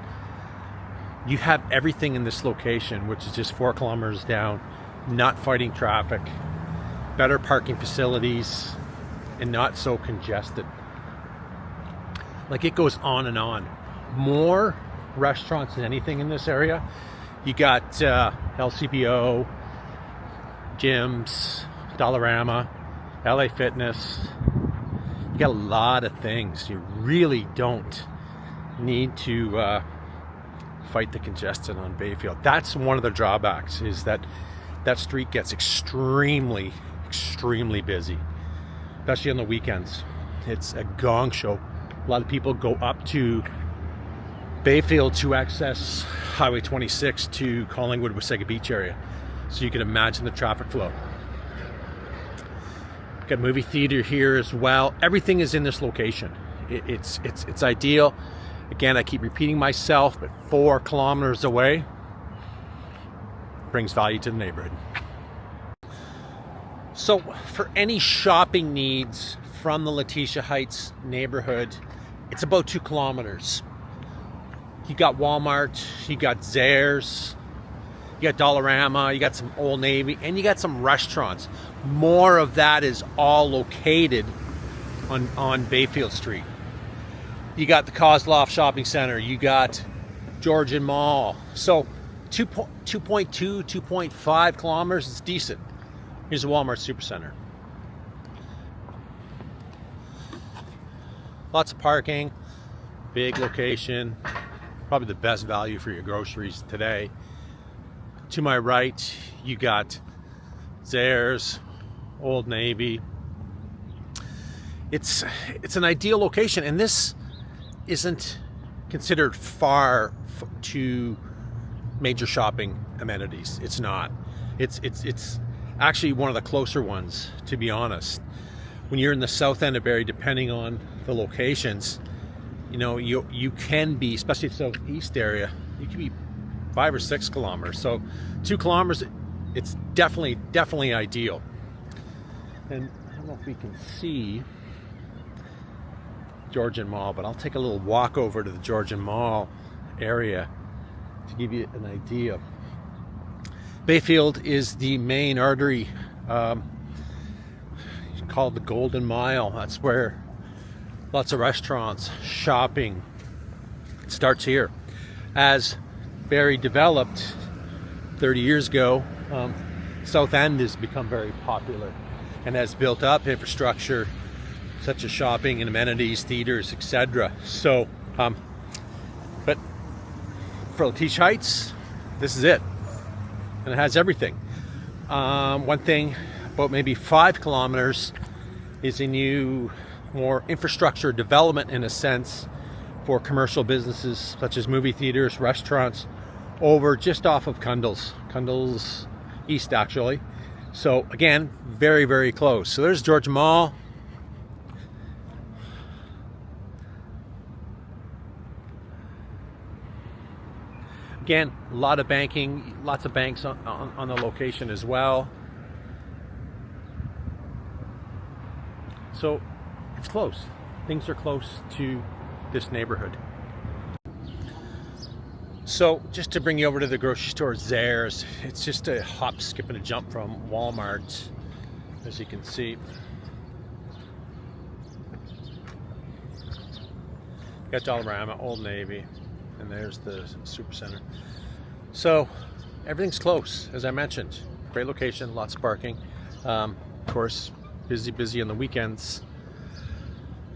B: You have everything in this location, which is just 4 kilometers down, not fighting traffic, better parking facilities, and not so congested. Like, it goes on and on. More restaurants than anything in this area. You got LCBO, gyms, Dollarama, LA Fitness. You got a lot of things. You really don't need to fight the congestion on Bayfield. That's one of the drawbacks, is that that street gets extremely busy, especially on the weekends. It's a gong show. A lot of people go up to Bayfield to access Highway 26 to Collingwood, Wasaga Beach area. So you can imagine the traffic flow. Got movie theater here as well. Everything is in this location. It's ideal. Again, I keep repeating myself, but 4 kilometers away brings value to the neighborhood. So for any shopping needs from the Letitia Heights neighborhood, it's about 2 kilometers. You got Walmart, you got Zayre's, you got Dollarama, you got some Old Navy, and you got some restaurants. More of that is all located on Bayfield Street. You got the Kozloff Shopping Center, you got Georgian Mall. So 2.2, 2.5 kilometers is decent. Here's a Walmart Supercenter. Lots of parking, big location, probably the best value for your groceries today. To my right, you got Zayre's, Old Navy. It's an ideal location, and this isn't considered far to major shopping amenities. It's not. It's actually one of the closer ones, to be honest. When you're in the south end of Barrie, depending on the locations, you know, you can be, especially the southeast area, you can be 5 or 6 kilometers. So 2 kilometers, it's definitely ideal. And I don't know if we can see Georgian Mall, but I'll take a little walk over to the Georgian Mall area to give you an idea. Bayfield is the main artery, called the Golden Mile. That's where lots of restaurants, shopping, it starts here. As Barrie developed 30 years ago, South End has become very popular and has built up infrastructure such as shopping and amenities, theaters, etc. So, but for Letitia Heights, this is it. And it has everything. One thing about maybe 5 kilometers is a new, more infrastructure development in a sense for commercial businesses such as movie theaters, restaurants, over just off of Cundall's East actually. So again, very close. So there's Georgian Mall. Again, a lot of banking, lots of banks on the location as well. So it's close. Things are close to this neighborhood. So just to bring you over to the grocery store, Zayre's, it's just a hop, skip, and a jump from Walmart, as you can see. Got Dollarama, Old Navy, and there's the Supercenter. So everything's close, as I mentioned. Great location, lots of parking. Of course, busy on the weekends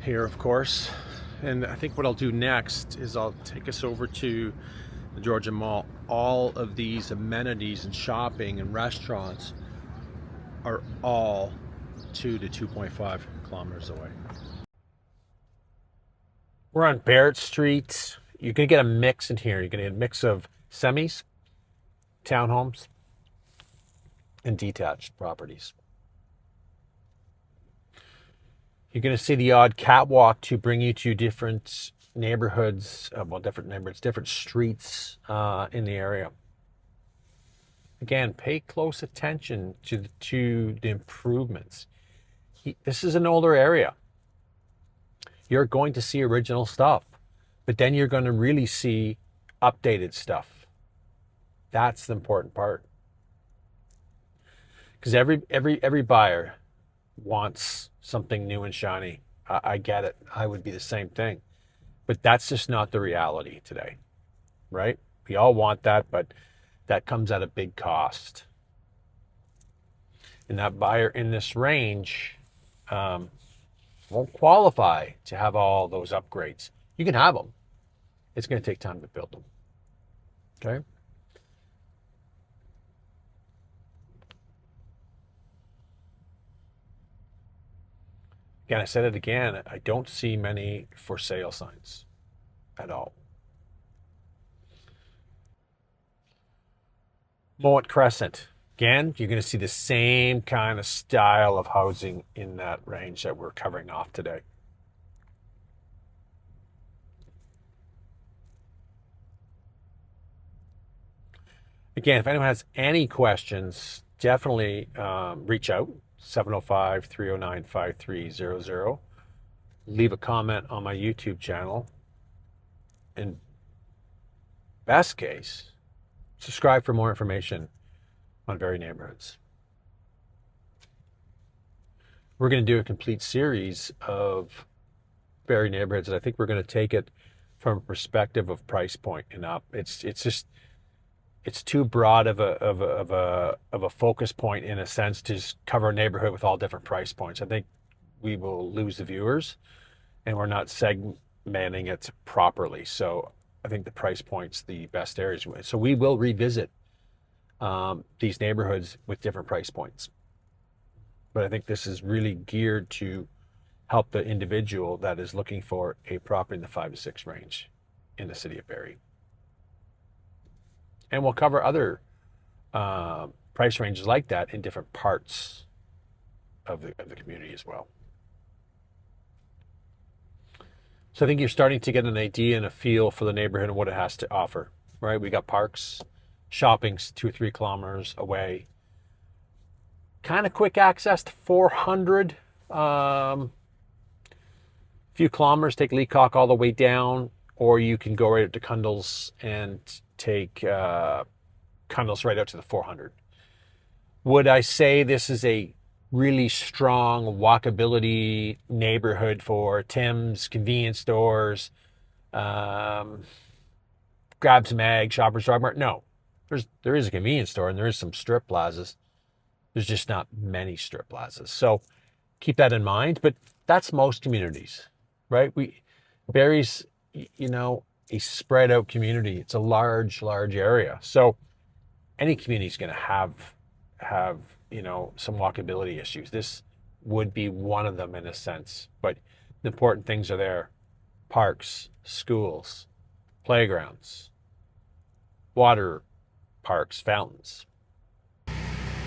B: here, of course. And I think what I'll do next is I'll take us over to the Georgian Mall. All of these amenities and shopping and restaurants are all 2 to 2.5 kilometers away. We're on Barrett Street. You're going to get a mix in here. You're going to get a mix of semis, townhomes, and detached properties. You're going to see the odd catwalk to bring you to different neighborhoods, different streets in the area. Again, pay close attention to the improvements. This is an older area. You're going to see original stuff, but then you're going to really see updated stuff. That's the important part. Because every buyer wants something new and shiny. I get it. I would be the same thing. But that's just not the reality today, right? We all want that, but that comes at a big cost. And that buyer in this range won't qualify to have all those upgrades. You can have them. It's going to take time to build them. Okay? Again, I said it again, I don't see many for sale signs at all. Mowat Crescent. Again, you're going to see the same kind of style of housing in that range that we're covering off today. Again, if anyone has any questions, definitely reach out, 705-309-5300. Leave a comment on my YouTube channel. In best case, subscribe for more information on Barrie Neighbourhoods. We're going to do a complete series of Barrie Neighbourhoods, and I think we're going to take it from a perspective of price point and up. It's too broad of a focus point in a sense to just cover a neighborhood with all different price points. I think we will lose the viewers, and we're not segmenting it properly. So I think the price point's the best areas. So we will revisit these neighborhoods with different price points. But I think this is really geared to help the individual that is looking for a property in the 5 to 6 range in the city of Barrie. And we'll cover other price ranges like that in different parts of the community as well. So I think you're starting to get an idea and a feel for the neighborhood and what it has to offer, right? We got parks, shopping's 2 or 3 kilometers away. Kind of quick access to 400. Few kilometers, take Leacock all the way down, or you can go right up to Cundall's and take Cundall's right out to the 400. Would I say this is a really strong walkability neighborhood for Tim's, convenience stores, Grab Some Ag, Shoppers Drug Mart? No. There is a convenience store and there is some strip plazas. There's just not many strip plazas. So keep that in mind. But that's most communities, right? Barrie's, a spread out community. It's a large area. So any community is going to have some walkability issues. This would be one of them in a sense. But the important things are there: parks, schools, playgrounds, water parks, fountains.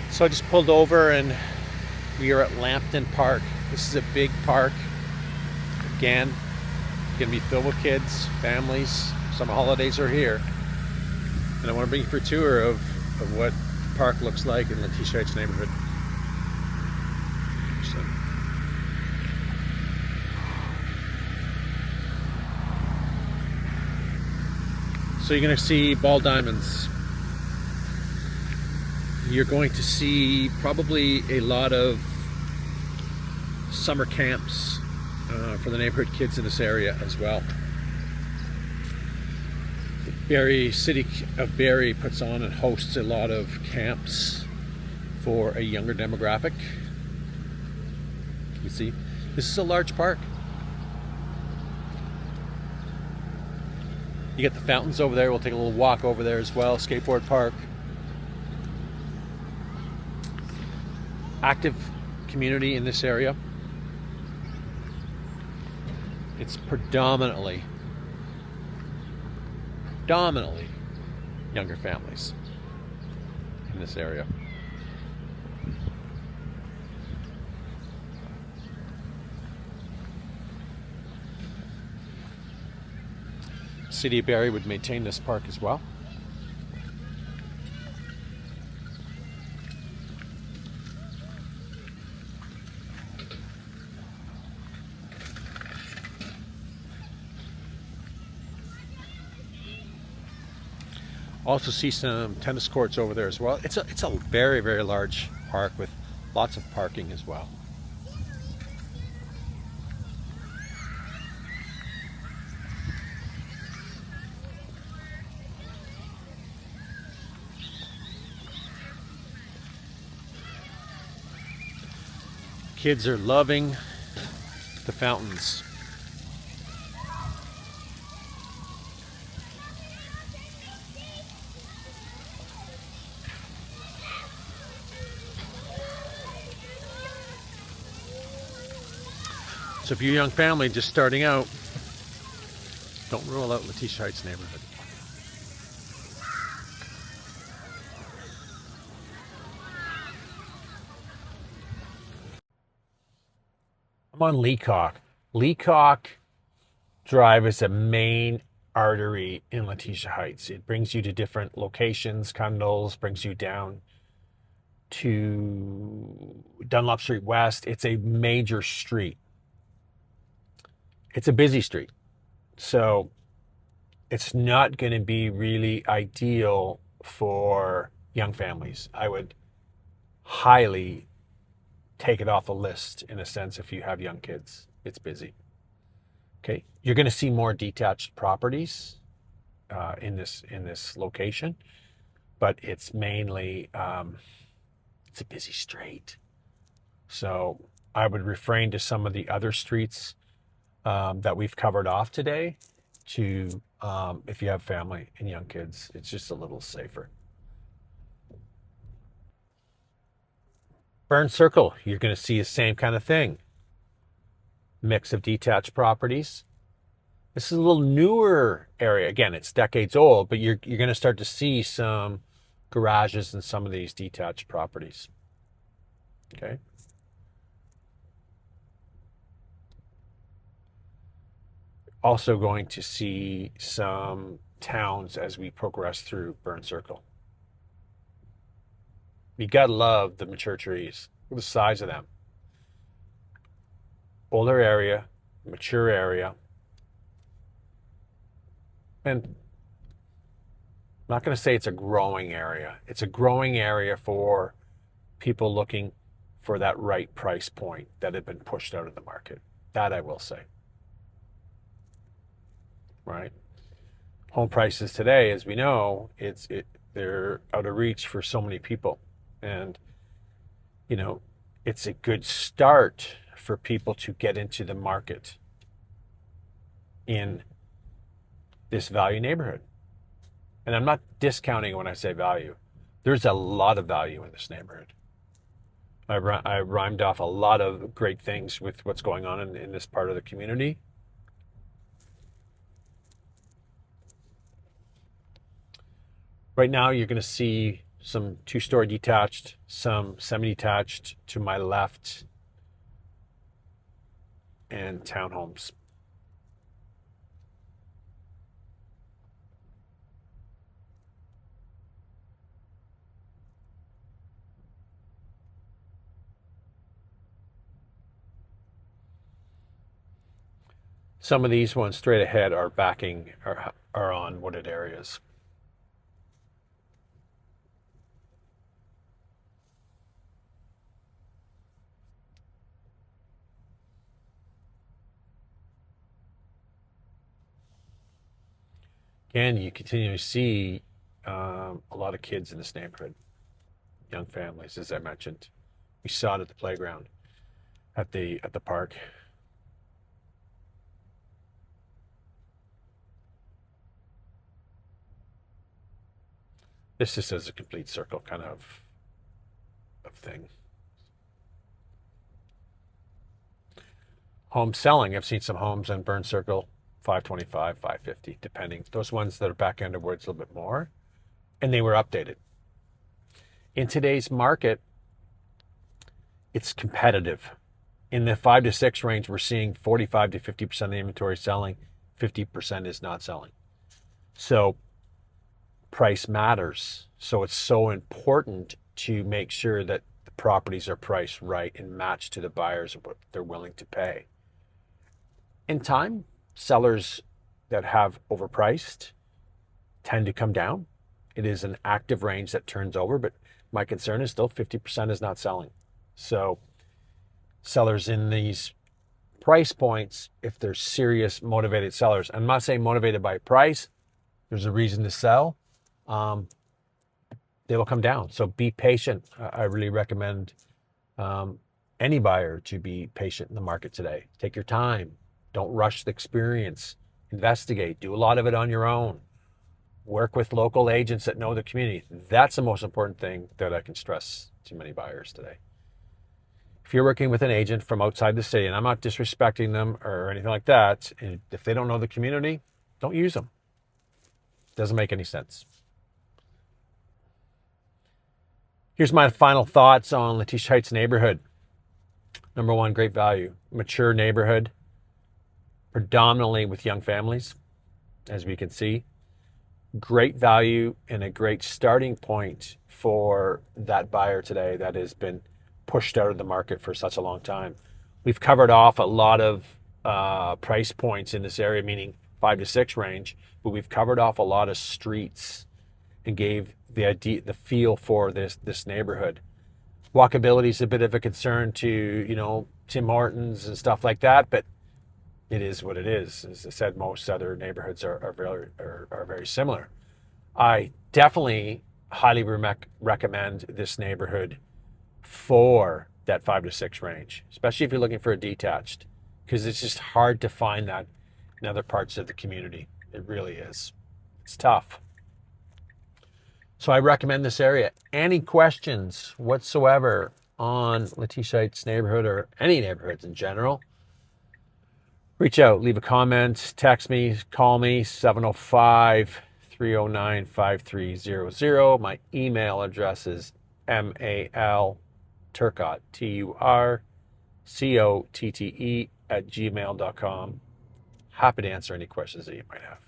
B: So I just pulled over and we are at Lambton Park. This is a big park. Again, going to be filled with kids, families. Summer holidays are here. And I want to bring you for a tour of what the park looks like in Letitia Heights neighborhood. So you're going to see ball diamonds. You're going to see probably a lot of summer camps for the neighborhood kids in this area as well. The City of Barrie puts on and hosts a lot of camps for a younger demographic. You see, this is a large park. You get the fountains over there. We'll take a little walk over there as well. Skateboard park. Active community in this area. It's predominantly younger families in this area. City of Barrie would maintain this park as well. Also see some tennis courts over there as well. It's a very, very large park with lots of parking as well. Kids are loving the fountains. So if you're a young family just starting out, don't rule out Letitia Heights neighborhood. I'm on Leacock. Leacock Drive is a main artery in Letitia Heights. It brings you to different locations, condos, brings you down to Dunlop Street West. It's a major street. It's a busy street. So it's not going to be really ideal for young families. I would highly take it off the list in a sense if you have young kids. It's busy. Okay, you're going to see more detached properties in this location, but it's mainly it's a busy street. So I would refrain to some of the other streets that we've covered off today to if you have family and young kids. It's just a little safer. Burn Circle, you're going to see the same kind of thing. Mix of detached properties. This is a little newer area. Again, it's decades old, but you're going to start to see some garages in some of these detached properties. Okay. Also going to see some towns as we progress through Burn Circle. You gotta love the mature trees. Look at the size of them. Older area, mature area. And I'm not going to say it's a growing area. It's a growing area for people looking for that right price point that had been pushed out of the market. That I will say. Right? Home prices today, as we know, they're out of reach for so many people. And, you know, it's a good start for people to get into the market in this value neighborhood. And I'm not discounting when I say value. There's a lot of value in this neighborhood. I rhymed off a lot of great things with what's going on in this part of the community. Right now, you're going to see some two-story detached, some semi-detached to my left, and townhomes. Some of these ones straight ahead are on wooded areas. Again, you continue to see a lot of kids in this neighborhood, young families, as I mentioned. We saw it at the playground, at the park. This just is a complete circle kind of thing. Home selling. I've seen some homes on Burn Circle, 525, 550, depending. Those ones that are back end of words a little bit more, and they were updated. In today's market, it's competitive. In the 5 to 6 range, we're seeing 45 to 50% of the inventory selling, 50% is not selling. So price matters. So it's so important to make sure that the properties are priced right and matched to the buyers of what they're willing to pay. In time, sellers that have overpriced tend to come down. It is an active range that turns over, but my concern is still 50% is not selling. So sellers in these price points, if they're serious, motivated sellers, I'm not saying motivated by price, there's a reason to sell, they will come down. So be patient. I really recommend any buyer to be patient in the market today. Take your time. Don't rush the experience. Investigate. Do a lot of it on your own. Work with local agents that know the community. That's the most important thing that I can stress to many buyers today. If you're working with an agent from outside the city, and I'm not disrespecting them or anything like that, and if they don't know the community, don't use them. Doesn't make any sense. Here's my final thoughts on Letitia Heights neighborhood. Number one, great value. Mature neighborhood, predominantly with young families. as we can see. Great value and a great starting point for that buyer today that has been pushed out of the market for such a long time. We've covered off a lot of price points in this area, meaning 5 to 6 range, but we've covered off a lot of streets and gave the idea, the feel for this neighborhood. Walkability is a bit of a concern to, you know, Tim Hortons and stuff like that, but it is what it is. As I said, most other neighborhoods are very similar. I definitely highly recommend this neighborhood for that 5 to 6 range, especially if you're looking for a detached, because it's just hard to find that in other parts of the community. It really is. It's tough. So I recommend this area. Any questions whatsoever on Letitia's neighborhood or any neighborhoods in general, reach out, leave a comment, text me, call me, 705-309-5300. My email address is malturcotte, turcotte @gmail.com. Happy to answer any questions that you might have.